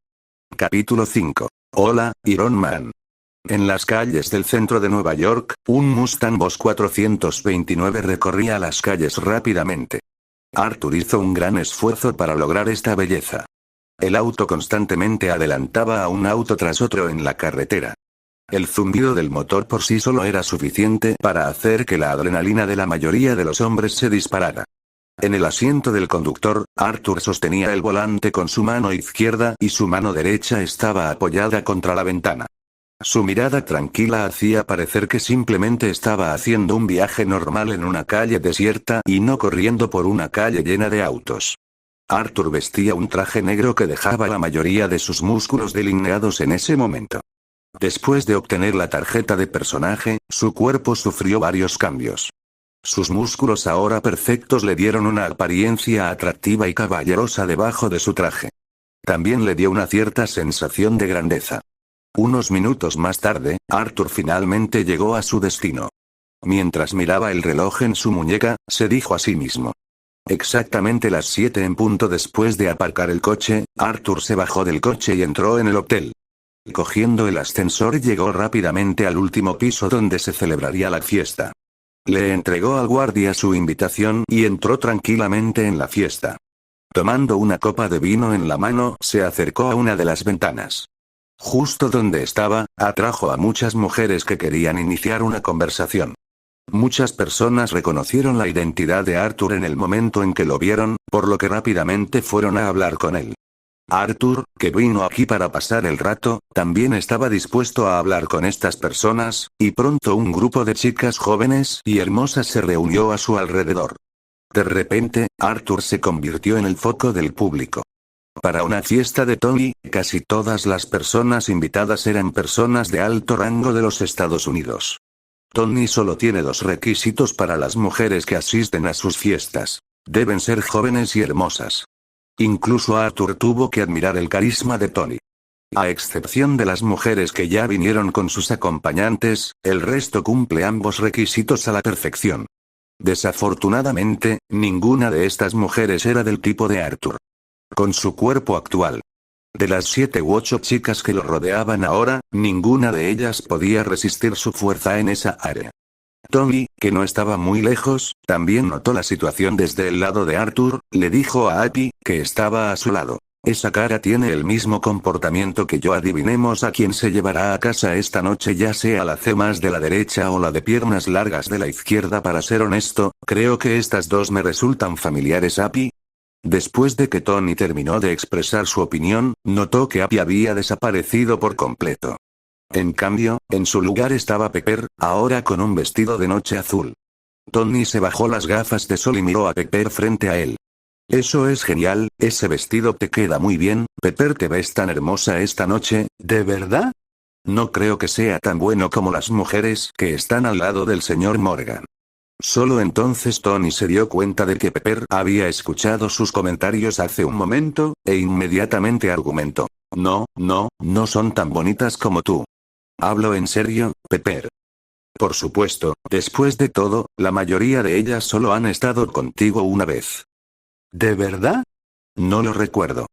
Speaker 1: Capítulo 5. Hola, Iron Man. En las calles del centro de Nueva York, un Mustang Boss 429 recorría las calles rápidamente. Arthur hizo un gran esfuerzo para lograr esta belleza. El auto constantemente adelantaba a un auto tras otro en la carretera. El zumbido del motor por sí solo era suficiente para hacer que la adrenalina de la mayoría de los hombres se disparara. En el asiento del conductor, Arthur sostenía el volante con su mano izquierda y su mano derecha estaba apoyada contra la ventana. Su mirada tranquila hacía parecer que simplemente estaba haciendo un viaje normal en una calle desierta y no corriendo por una calle llena de autos. Arthur vestía un traje negro que dejaba la mayoría de sus músculos delineados en ese momento. Después de obtener la tarjeta de personaje, su cuerpo sufrió varios cambios. Sus músculos ahora perfectos le dieron una apariencia atractiva y caballerosa debajo de su traje. También le dio una cierta sensación de grandeza. Unos minutos más tarde, Arthur finalmente llegó a su destino. Mientras miraba el reloj en su muñeca, se dijo a sí mismo. Exactamente las 7 en punto. Después de aparcar el coche, Arthur se bajó del coche y entró en el hotel. Cogiendo el ascensor llegó rápidamente al último piso donde se celebraría la fiesta. Le entregó al guardia su invitación y entró tranquilamente en la fiesta. Tomando una copa de vino en la mano, se acercó a una de las ventanas. Justo donde estaba, atrajo a muchas mujeres que querían iniciar una conversación. Muchas personas reconocieron la identidad de Arthur en el momento en que lo vieron, por lo que rápidamente fueron a hablar con él. Arthur, que vino aquí para pasar el rato, también estaba dispuesto a hablar con estas personas, y pronto un grupo de chicas jóvenes y hermosas se reunió a su alrededor. De repente, Arthur se convirtió en el foco del público. Para una fiesta de Tony, casi todas las personas invitadas eran personas de alto rango de los Estados Unidos. Tony solo tiene dos requisitos para las mujeres que asisten a sus fiestas. Deben ser jóvenes y hermosas. Incluso Arthur tuvo que admirar el carisma de Tony. A excepción de las mujeres que ya vinieron con sus acompañantes, el resto cumple ambos requisitos a la perfección. Desafortunadamente, ninguna de estas mujeres era del tipo de Arthur. Con su cuerpo actual. De las 7 u 8 chicas que lo rodeaban ahora, ninguna de ellas podía resistir su fuerza en esa área. Tony, que no estaba muy lejos, también notó la situación desde el lado de Arthur, le dijo a Abby, que estaba a su lado. Esa cara tiene el mismo comportamiento que yo. Adivinemos a quién se llevará a casa esta noche, ya sea la C más de la derecha o la de piernas largas de la izquierda. Para ser honesto, creo que estas dos me resultan familiares. Abby. Después de que Tony terminó de expresar su opinión, notó que Abby había desaparecido por completo. En cambio, en su lugar estaba Pepper, ahora con un vestido de noche azul. Tony se bajó las gafas de sol y miró a Pepper frente a él. Eso es genial, ese vestido te queda muy bien, Pepper, te ves tan hermosa esta noche, ¿de verdad? No creo que sea tan bueno como las mujeres que están al lado del señor Morgan. Solo entonces Tony se dio cuenta de que Pepper había escuchado sus comentarios hace un momento, e inmediatamente argumentó. No son tan bonitas como tú. Hablo en serio, Pepper. Por supuesto, después de todo, la mayoría de ellas solo han estado contigo una vez. ¿De verdad? No lo recuerdo.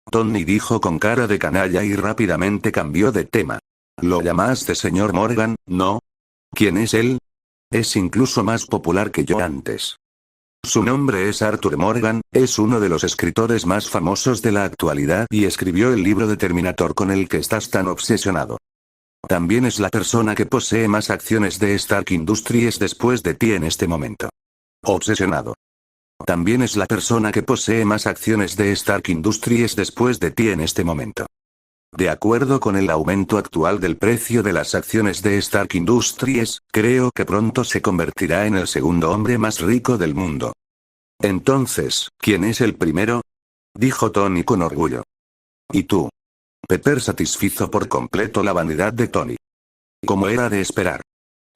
Speaker 1: Tony dijo con cara de canalla y rápidamente cambió de tema. ¿Lo llamaste señor Morgan? No. ¿Quién es él? Es incluso más popular que yo antes. Su nombre es Arthur Morgan, es uno de los escritores más famosos de la actualidad y escribió el libro de Terminator con el que estás tan obsesionado. También es la persona que posee más acciones de Stark Industries después de ti en este momento. Obsesionado. También es la persona que posee más acciones de Stark Industries después de ti en este momento. De acuerdo con el aumento actual del precio de las acciones de Stark Industries, creo que pronto se convertirá en el segundo hombre más rico del mundo. Entonces, ¿quién es el primero? Dijo Tony con orgullo. ¿Y tú? Pepper satisfizo por completo la vanidad de Tony. Como era de esperar.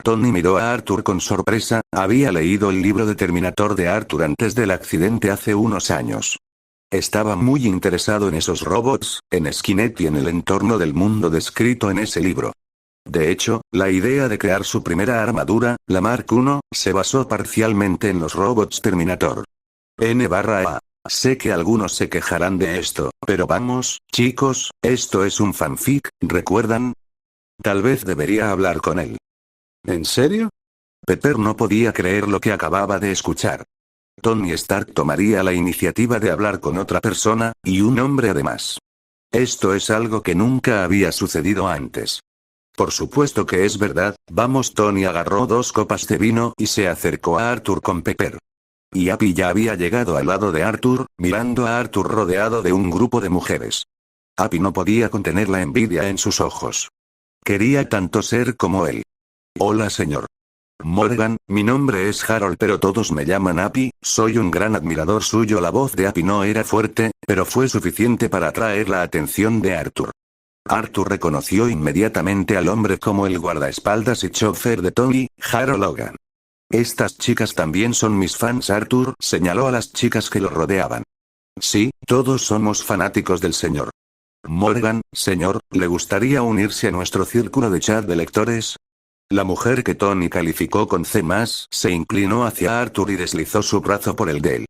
Speaker 1: Tony miró a Arthur con sorpresa, había leído el libro de Terminator de Arthur antes del accidente hace unos años. Estaba muy interesado en esos robots, en Skynet y en el entorno del mundo descrito en ese libro. De hecho, la idea de crear su primera armadura, la Mark I, se basó parcialmente en los robots Terminator. N/A. Sé que algunos se quejarán de esto, pero vamos, chicos, esto es un fanfic, ¿recuerdan? Tal vez debería hablar con él. ¿En serio? Pepper no podía creer lo que acababa de escuchar. Tony Stark tomaría la iniciativa de hablar con otra persona, y un hombre además. Esto es algo que nunca había sucedido antes. Por supuesto que es verdad, vamos. Tony agarró 2 copas de vino y se acercó a Arthur con Pepper. Y Abby ya había llegado al lado de Arthur, mirando a Arthur rodeado de un grupo de mujeres. Abby no podía contener la envidia en sus ojos. Quería tanto ser como él. Hola señor Morgan, mi nombre es Harold pero todos me llaman Abby, soy un gran admirador suyo. La voz de Abby no era fuerte, pero fue suficiente para atraer la atención de Arthur. Arthur reconoció inmediatamente al hombre como el guardaespaldas y chofer de Tony, Harold Logan. Estas chicas también son mis fans. Arthur señaló a las chicas que lo rodeaban. Sí, todos somos fanáticos del señor Morgan. Señor, ¿le gustaría unirse a nuestro círculo de chat de lectores? La mujer que Tony calificó con C+, se inclinó hacia Arthur y deslizó su brazo por el de él.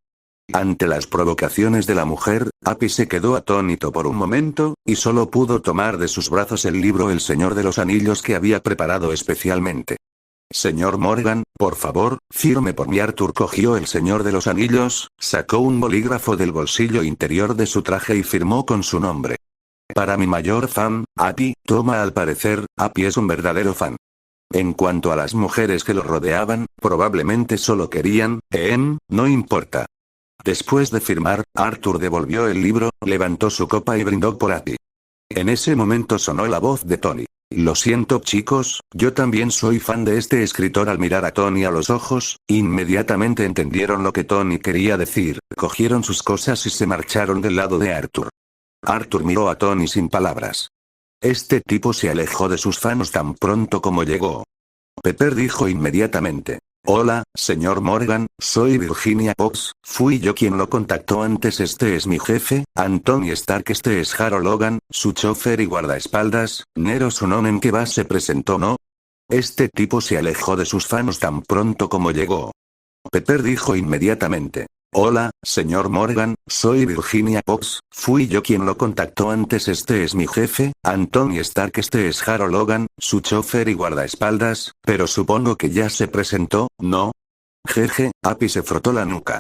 Speaker 1: Ante las provocaciones de la mujer, Abby se quedó atónito por un momento, y solo pudo tomar de sus brazos el libro El Señor de los Anillos que había preparado especialmente. Señor Morgan, por favor, firme por mí. Arthur cogió El Señor de los Anillos, sacó un bolígrafo del bolsillo interior de su traje y firmó con su nombre. Para mi mayor fan, Abby. Toma, al parecer, Abby es un verdadero fan. En cuanto a las mujeres que lo rodeaban, probablemente solo querían, no importa. Después de firmar, Arthur devolvió el libro, levantó su copa y brindó por Abby. En ese momento sonó la voz de Tony. Lo siento chicos, yo también soy fan de este escritor. Al mirar a Tony a los ojos, inmediatamente entendieron lo que Tony quería decir, cogieron sus cosas y se marcharon del lado de Arthur. Arthur miró a Tony sin palabras. Este tipo se alejó de sus fans tan pronto como llegó. Pepper dijo inmediatamente. Hola, señor Morgan, soy Virginia Fox, fui yo quien lo contactó antes. Este es mi jefe, Anthony Stark. Este es Harold Logan, su chofer y guardaespaldas. Nero Sononen que va se presentó, ¿no? Este tipo se alejó de sus fans tan pronto como llegó. Pepper dijo inmediatamente. Hola, señor Morgan, soy Virginia Fox, fui yo quien lo contactó antes. Este es mi jefe, Anthony Stark. Este es Harold Logan, su chofer y guardaespaldas, pero supongo que ya se presentó, ¿no? Jeje, Happy se frotó la nuca.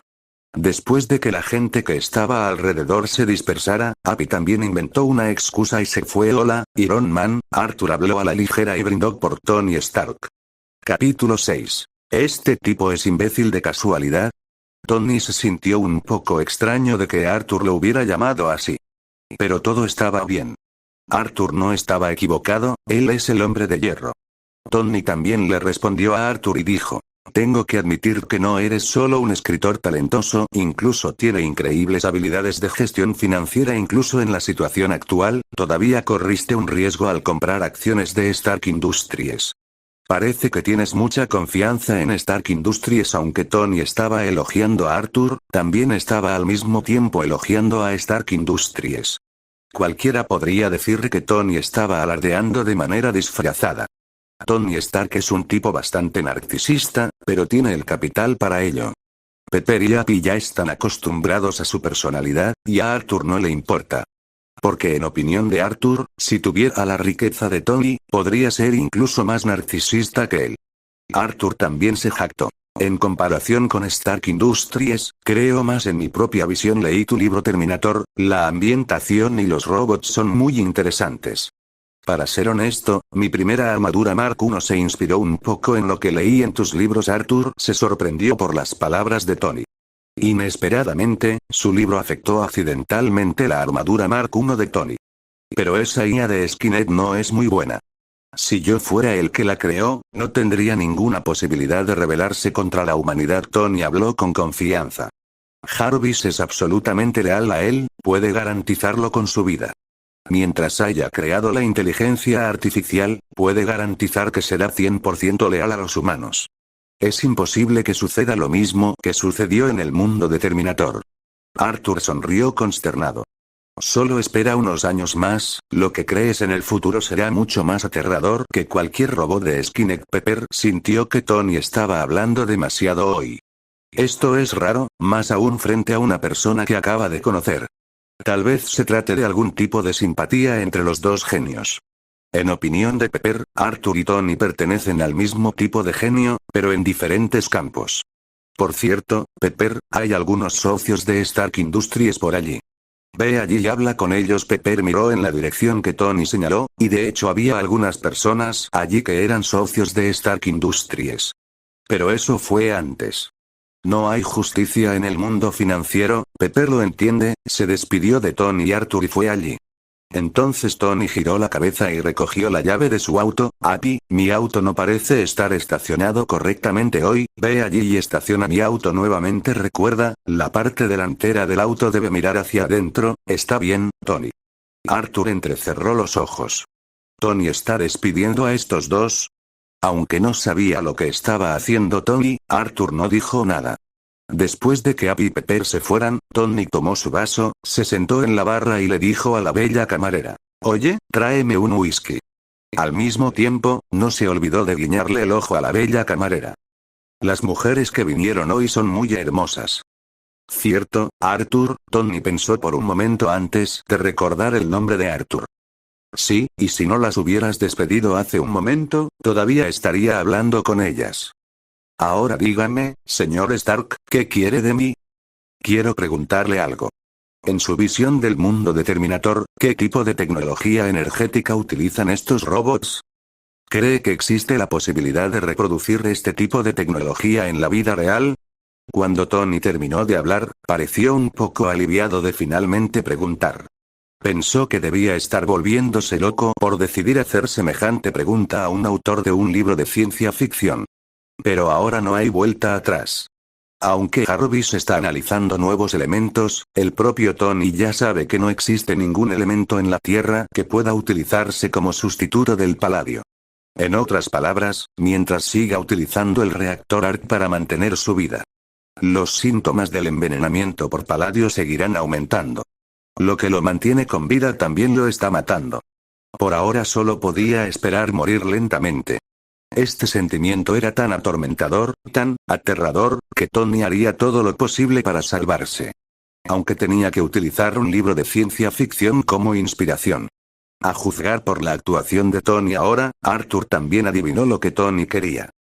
Speaker 1: Después de que la gente que estaba alrededor se dispersara, Happy también inventó una excusa y se fue. Hola, Iron Man, Arthur habló a la ligera y brindó por Tony Stark. Capítulo 6. ¿Este tipo es imbécil de casualidad? Tony se sintió un poco extraño de que Arthur lo hubiera llamado así. Pero todo estaba bien. Arthur no estaba equivocado, él es el hombre de hierro. Tony también le respondió a Arthur y dijo. Tengo que admitir que no eres solo un escritor talentoso, incluso tiene increíbles habilidades de gestión financiera. Incluso en la situación actual, todavía corriste un riesgo al comprar acciones de Stark Industries. Parece que tienes mucha confianza en Stark Industries. Aunque Tony estaba elogiando a Arthur, también estaba al mismo tiempo elogiando a Stark Industries. Cualquiera podría decir que Tony estaba alardeando de manera disfrazada. Tony Stark es un tipo bastante narcisista, pero tiene el capital para ello. Pepper y Happy ya están acostumbrados a su personalidad, y a Arthur no le importa. Porque en opinión de Arthur, si tuviera la riqueza de Tony, podría ser incluso más narcisista que él. Arthur también se jactó. En comparación con Stark Industries, creo más en mi propia visión. Leí tu libro Terminator, la ambientación y los robots son muy interesantes. Para ser honesto, mi primera armadura Mark I se inspiró un poco en lo que leí en tus libros. Arthur se sorprendió por las palabras de Tony. Inesperadamente, su libro afectó accidentalmente la armadura Mark I de Tony. Pero esa IA de Skynet no es muy buena. Si yo fuera el que la creó, no tendría ninguna posibilidad de rebelarse contra la humanidad. Tony habló con confianza. Jarvis es absolutamente leal a él, puede garantizarlo con su vida. Mientras haya creado la inteligencia artificial, puede garantizar que será 100% leal a los humanos. Es imposible que suceda lo mismo que sucedió en el mundo de Terminator. Arthur sonrió consternado. Solo espera unos años más, lo que crees en el futuro será mucho más aterrador que cualquier robot de Skynet. Pepper sintió que Tony estaba hablando demasiado hoy. Esto es raro, más aún frente a una persona que acaba de conocer. Tal vez se trate de algún tipo de simpatía entre los dos genios. En opinión de Pepper, Arthur y Tony pertenecen al mismo tipo de genio, pero en diferentes campos. Por cierto, Pepper, hay algunos socios de Stark Industries por allí. Ve allí y habla con ellos. Pepper miró en la dirección que Tony señaló, y de hecho había algunas personas allí que eran socios de Stark Industries. Pero eso fue antes. No hay justicia en el mundo financiero, Pepper lo entiende. Se despidió de Tony y Arthur y fue allí. Entonces Tony giró la cabeza y recogió la llave de su auto. Happy, mi auto no parece estar estacionado correctamente hoy, ve allí y estaciona mi auto nuevamente. Recuerda, la parte delantera del auto debe mirar hacia adentro. ¿Está bien, Tony? Arthur entrecerró los ojos. ¿Tony está despidiendo a estos dos? Aunque no sabía lo que estaba haciendo Tony, Arthur no dijo nada. Después de que Happy y Pepper se fueran, Tony tomó su vaso, se sentó en la barra y le dijo a la bella camarera. Oye, tráeme un whisky. Al mismo tiempo, no se olvidó de guiñarle el ojo a la bella camarera. Las mujeres que vinieron hoy son muy hermosas. ¿Cierto, Arthur? Tony pensó por un momento antes de recordar el nombre de Arthur. Sí, y si no las hubieras despedido hace un momento, todavía estaría hablando con ellas. Ahora dígame, señor Stark, ¿qué quiere de mí? Quiero preguntarle algo. En su visión del mundo de Terminator, ¿qué tipo de tecnología energética utilizan estos robots? ¿Cree que existe la posibilidad de reproducir este tipo de tecnología en la vida real? Cuando Tony terminó de hablar, pareció un poco aliviado de finalmente preguntar. Pensó que debía estar volviéndose loco por decidir hacer semejante pregunta a un autor de un libro de ciencia ficción. Pero ahora no hay vuelta atrás. Aunque Jarvis está analizando nuevos elementos, el propio Tony ya sabe que no existe ningún elemento en la Tierra que pueda utilizarse como sustituto del paladio. En otras palabras, mientras siga utilizando el reactor ARC para mantener su vida, los síntomas del envenenamiento por paladio seguirán aumentando. Lo que lo mantiene con vida también lo está matando. Por ahora solo podía esperar morir lentamente. Este sentimiento era tan atormentador, tan aterrador, que Tony haría todo lo posible para salvarse. Aunque tenía que utilizar un libro de ciencia ficción como inspiración. A juzgar por la actuación de Tony ahora, Arthur también adivinó lo que Tony quería.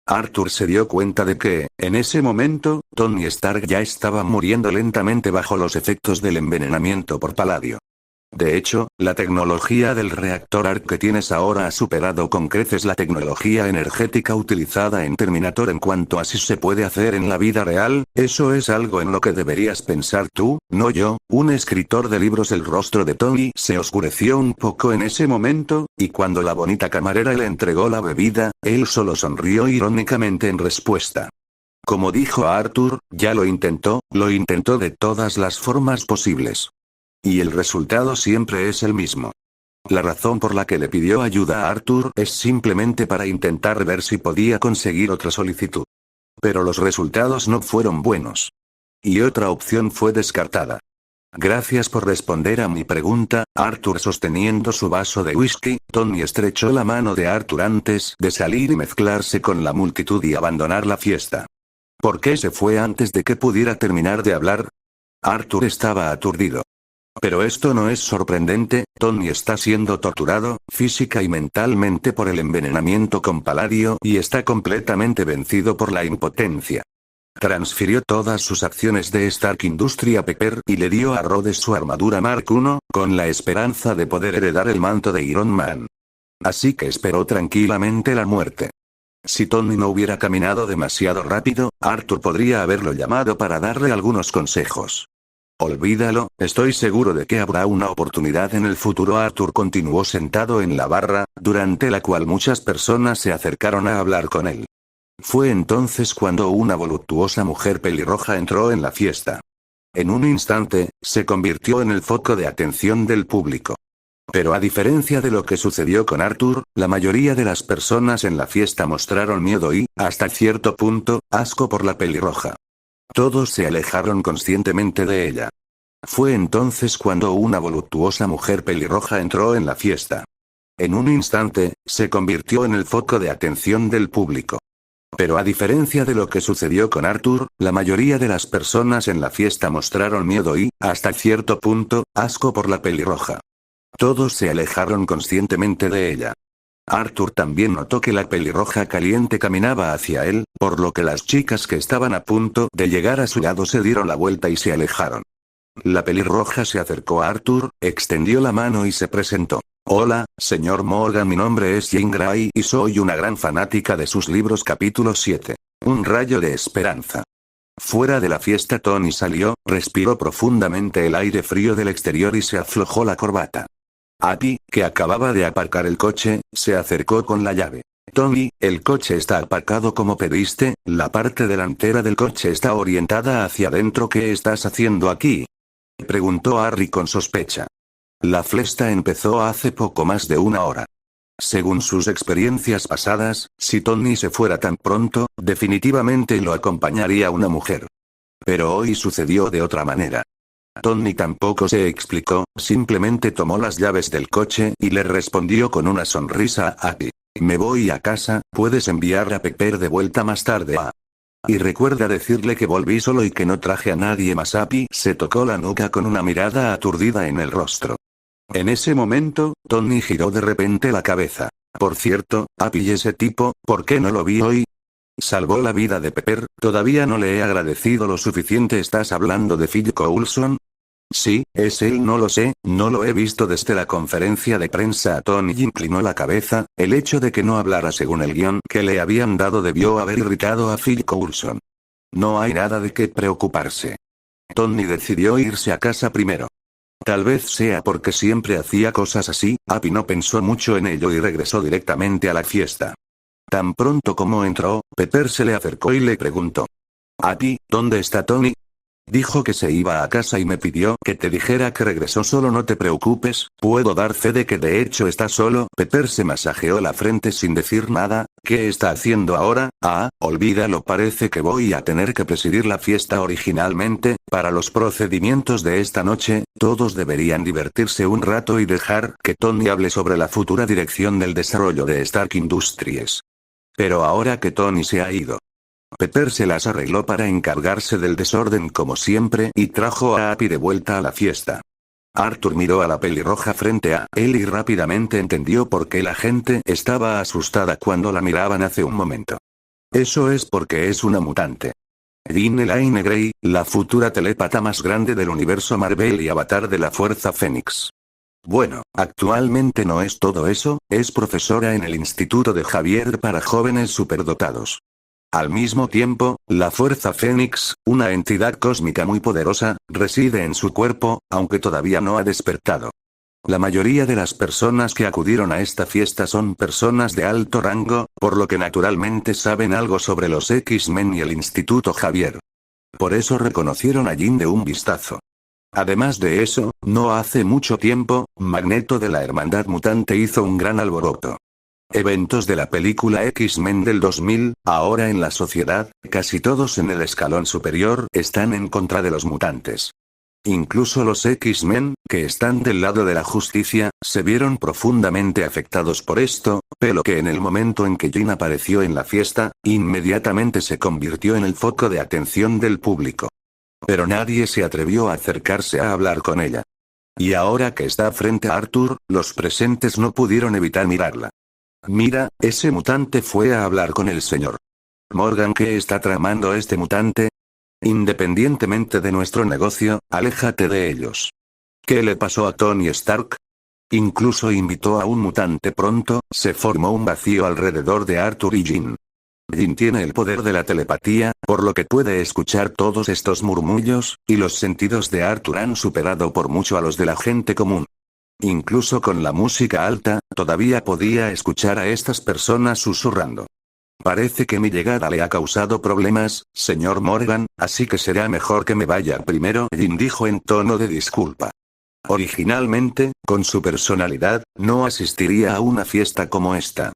Speaker 1: Arthur se dio cuenta de que, en ese momento, Tony Stark ya estaba muriendo lentamente bajo los efectos del envenenamiento por paladio. De hecho, la tecnología del reactor ARC que tienes ahora ha superado con creces la tecnología energética utilizada en Terminator en cuanto a si se puede hacer en la vida real. Eso es algo en lo que deberías pensar tú, no yo, un escritor de libros. El rostro de Tony se oscureció un poco en ese momento, y cuando la bonita camarera le entregó la bebida, él solo sonrió irónicamente en respuesta. Como dijo Arthur, ya lo intentó de todas las formas posibles. Y el resultado siempre es el mismo. La razón por la que le pidió ayuda a Arthur es simplemente para intentar ver si podía conseguir otra solicitud. Pero los resultados no fueron buenos. Y otra opción fue descartada. Gracias por responder a mi pregunta, Arthur. Sosteniendo su vaso de whisky, Tony estrechó la mano de Arthur antes de salir y mezclarse con la multitud y abandonar la fiesta. ¿Por qué se fue antes de que pudiera terminar de hablar? Arthur estaba aturdido. Pero esto no es sorprendente, Tony está siendo torturado, física y mentalmente por el envenenamiento con paladio y está completamente vencido por la impotencia. Transfirió todas sus acciones de Stark Industries a Pepper y le dio a Rhodes su armadura Mark I, con la esperanza de poder heredar el manto de Iron Man. Así que esperó tranquilamente la muerte. Si Tony no hubiera caminado demasiado rápido, Arthur podría haberlo llamado para darle algunos consejos. Olvídalo, estoy seguro de que habrá una oportunidad en el futuro. Arthur continuó sentado en la barra, durante la cual muchas personas se acercaron a hablar con él. Fue entonces cuando una voluptuosa mujer pelirroja entró en la fiesta. En un instante, se convirtió en el foco de atención del público. Pero a diferencia de lo que sucedió con Arthur, la mayoría de las personas en la fiesta mostraron miedo y, hasta cierto punto, asco por la pelirroja. Todos se alejaron conscientemente de ella. Fue entonces cuando una voluptuosa mujer pelirroja entró en la fiesta. En un instante, se convirtió en el foco de atención del público. Pero a diferencia de lo que sucedió con Arthur, la mayoría de las personas en la fiesta mostraron miedo y, hasta cierto punto, asco por la pelirroja. Todos se alejaron conscientemente de ella. Arthur también notó que la pelirroja caliente caminaba hacia él, por lo que las chicas que estaban a punto de llegar a su lado se dieron la vuelta y se alejaron. La pelirroja se acercó a Arthur, extendió la mano y se presentó. Hola, señor Morgan, mi nombre es Jean Grey y soy una gran fanática de sus libros. Capítulo 7. Un rayo de esperanza. Fuera de la fiesta Tony salió, respiró profundamente el aire frío del exterior y se aflojó la corbata. Abby, que acababa de aparcar el coche, se acercó con la llave. Tony, el coche está aparcado como pediste, la parte delantera del coche está orientada hacia adentro. ¿Qué estás haciendo aquí?, preguntó Harry con sospecha. La fiesta empezó hace poco más de una hora. Según sus experiencias pasadas, si Tony se fuera tan pronto, definitivamente lo acompañaría una mujer. Pero hoy sucedió de otra manera. Tony tampoco se explicó, simplemente tomó las llaves del coche y le respondió con una sonrisa a Abby. Me voy a casa, puedes enviar a Pepper de vuelta más tarde. Y recuerda decirle que volví solo y que no traje a nadie más. Abby se tocó la nuca con una mirada aturdida en el rostro. En ese momento, Tony giró de repente la cabeza. Por cierto, Abby y ese tipo, ¿por qué no lo vi hoy? Salvó la vida de Pepper, todavía no le he agradecido lo suficiente. ¿Estás hablando de Phil Coulson? Sí, es él. No lo sé, no lo he visto desde la conferencia de prensa. Tony inclinó la cabeza, el hecho de que no hablara según el guión que le habían dado debió haber irritado a Phil Coulson. No hay nada de qué preocuparse. Tony decidió irse a casa primero. Tal vez sea porque siempre hacía cosas así. Abby no pensó mucho en ello y regresó directamente a la fiesta. Tan pronto como entró, Pepper se le acercó y le preguntó. Abby, ¿dónde está Tony? Dijo que se iba a casa y me pidió que te dijera que regresó solo. No te preocupes, puedo dar fe de que de hecho está solo. Pepper se masajeó la frente sin decir nada. ¿Qué está haciendo ahora? Ah, olvídalo, parece que voy a tener que presidir la fiesta. Originalmente, para los procedimientos de esta noche, todos deberían divertirse un rato y dejar que Tony hable sobre la futura dirección del desarrollo de Stark Industries. Pero ahora que Tony se ha ido, Pepper se las arregló para encargarse del desorden como siempre y trajo a Abby de vuelta a la fiesta. Arthur miró a la pelirroja frente a él y rápidamente entendió por qué la gente estaba asustada cuando la miraban hace un momento. Eso es porque es una mutante. Jean Elaine Grey, la futura telépata más grande del universo Marvel y avatar de la Fuerza Fénix. Bueno, actualmente no es todo eso, es profesora en el Instituto de Xavier para jóvenes superdotados. Al mismo tiempo, la Fuerza Fénix, una entidad cósmica muy poderosa, reside en su cuerpo, aunque todavía no ha despertado. La mayoría de las personas que acudieron a esta fiesta son personas de alto rango, por lo que naturalmente saben algo sobre los X-Men y el Instituto Xavier. Por eso reconocieron a Jean de un vistazo. Además de eso, no hace mucho tiempo, Magneto de la Hermandad Mutante hizo un gran alboroto. Eventos de la película X-Men del 2000, ahora en la sociedad, casi todos en el escalón superior están en contra de los mutantes. Incluso los X-Men, que están del lado de la justicia, se vieron profundamente afectados por esto, pero que en el momento en que Jean apareció en la fiesta, inmediatamente se convirtió en el foco de atención del público. Pero nadie se atrevió a acercarse a hablar con ella. Y ahora que está frente a Arthur, los presentes no pudieron evitar mirarla. Mira, ese mutante fue a hablar con el señor Morgan. ¿Qué está tramando este mutante? Independientemente de nuestro negocio, aléjate de ellos. ¿Qué le pasó a Tony Stark? Incluso invitó a un mutante. Pronto, se formó un vacío alrededor de Arthur y Jean. Jean tiene el poder de la telepatía, por lo que puede escuchar todos estos murmullos, y los sentidos de Arthur han superado por mucho a los de la gente común. Incluso con la música alta, todavía podía escuchar a estas personas susurrando. Parece que mi llegada le ha causado problemas, señor Morgan, así que será mejor que me vaya primero, Jean dijo en tono de disculpa. Originalmente, con su personalidad, no asistiría a una fiesta como esta.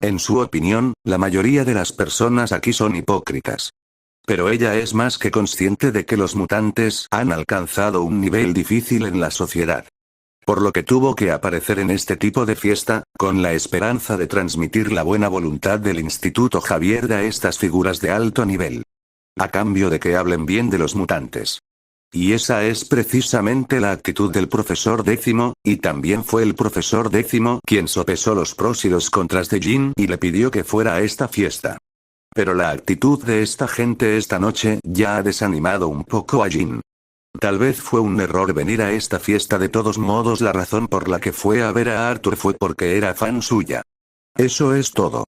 Speaker 1: En su opinión, la mayoría de las personas aquí son hipócritas. Pero ella es más que consciente de que los mutantes han alcanzado un nivel difícil en la sociedad. Por lo que tuvo que aparecer en este tipo de fiesta, con la esperanza de transmitir la buena voluntad del Instituto Xavier a estas figuras de alto nivel. A cambio de que hablen bien de los mutantes. Y esa es precisamente la actitud del profesor Décimo, y también fue el profesor Décimo quien sopesó los pros y los contras de Jean y le pidió que fuera a esta fiesta. Pero la actitud de esta gente esta noche ya ha desanimado un poco a Jean. Tal vez fue un error venir a esta fiesta. De todos modos, la razón por la que fue a ver a Arthur fue porque era fan suya. Eso es todo.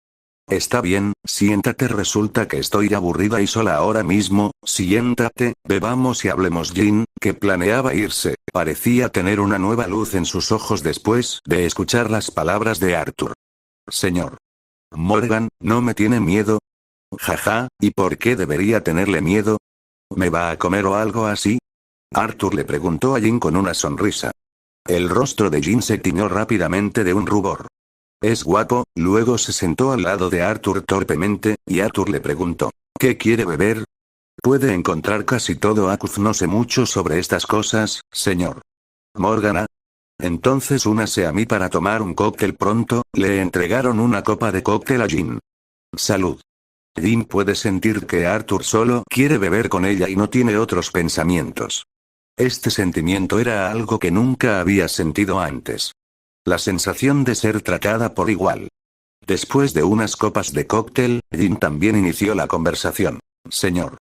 Speaker 1: Está bien, siéntate. Resulta que estoy aburrida y sola ahora mismo. Siéntate, bebamos y hablemos. Jean, que planeaba irse, parecía tener una nueva luz en sus ojos después de escuchar las palabras de Arthur. Señor Morgan, ¿no me tiene miedo? Jaja, ¿y por qué debería tenerle miedo? ¿Me va a comer o algo así? Arthur le preguntó a Jean con una sonrisa. El rostro de Jean se tiñó rápidamente de un rubor. Es guapo. Luego se sentó al lado de Arthur torpemente, y Arthur le preguntó, ¿qué quiere beber? Puede encontrar casi todo. No sé mucho sobre estas cosas, señor Morgan. Entonces únase a mí para tomar un cóctel. Pronto, le entregaron una copa de cóctel a Jean. Salud. Jean puede sentir que Arthur solo quiere beber con ella y no tiene otros pensamientos. Este sentimiento era algo que nunca había sentido antes. La sensación de ser tratada por igual. Después de unas copas de cóctel, Jean también inició la conversación. Señor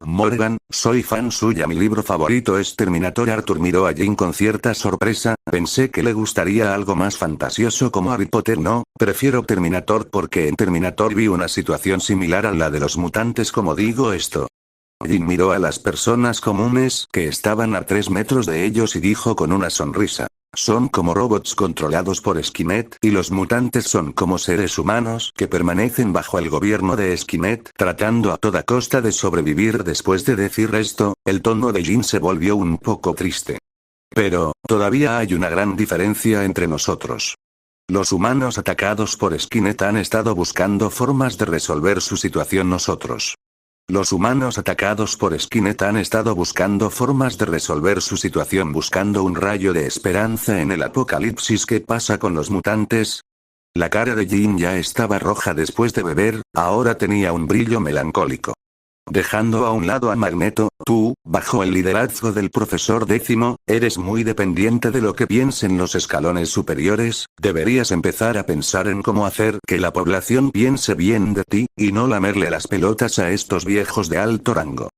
Speaker 1: Morgan, soy fan suya. Mi libro favorito es Terminator. Arthur miró a Jean con cierta sorpresa. Pensé que le gustaría algo más fantasioso como Harry Potter. No, prefiero Terminator porque en Terminator vi una situación similar a la de los mutantes. ¿Cómo digo esto? Jean miró a las personas comunes que estaban a 3 metros de ellos y dijo con una sonrisa. Son como robots controlados por Skynet y los mutantes son como seres humanos que permanecen bajo el gobierno de Skynet tratando a toda costa de sobrevivir. Después de decir esto, el tono de Jin se volvió un poco triste. Pero, todavía hay una gran diferencia entre nosotros. Los humanos atacados por Skynet han estado buscando formas de resolver su situación. Nosotros. Los humanos atacados por Skynet han estado buscando formas de resolver su situación buscando un rayo de esperanza en el apocalipsis. ¿Qué pasa con los mutantes? La cara de Jin ya estaba roja después de beber, ahora tenía un brillo melancólico. Dejando a un lado a Magneto, tú, bajo el liderazgo del profesor Décimo, eres muy dependiente de lo que piensen los escalones superiores, deberías empezar a pensar en cómo hacer que la población piense bien de ti, y no lamerle las pelotas a estos viejos de alto rango.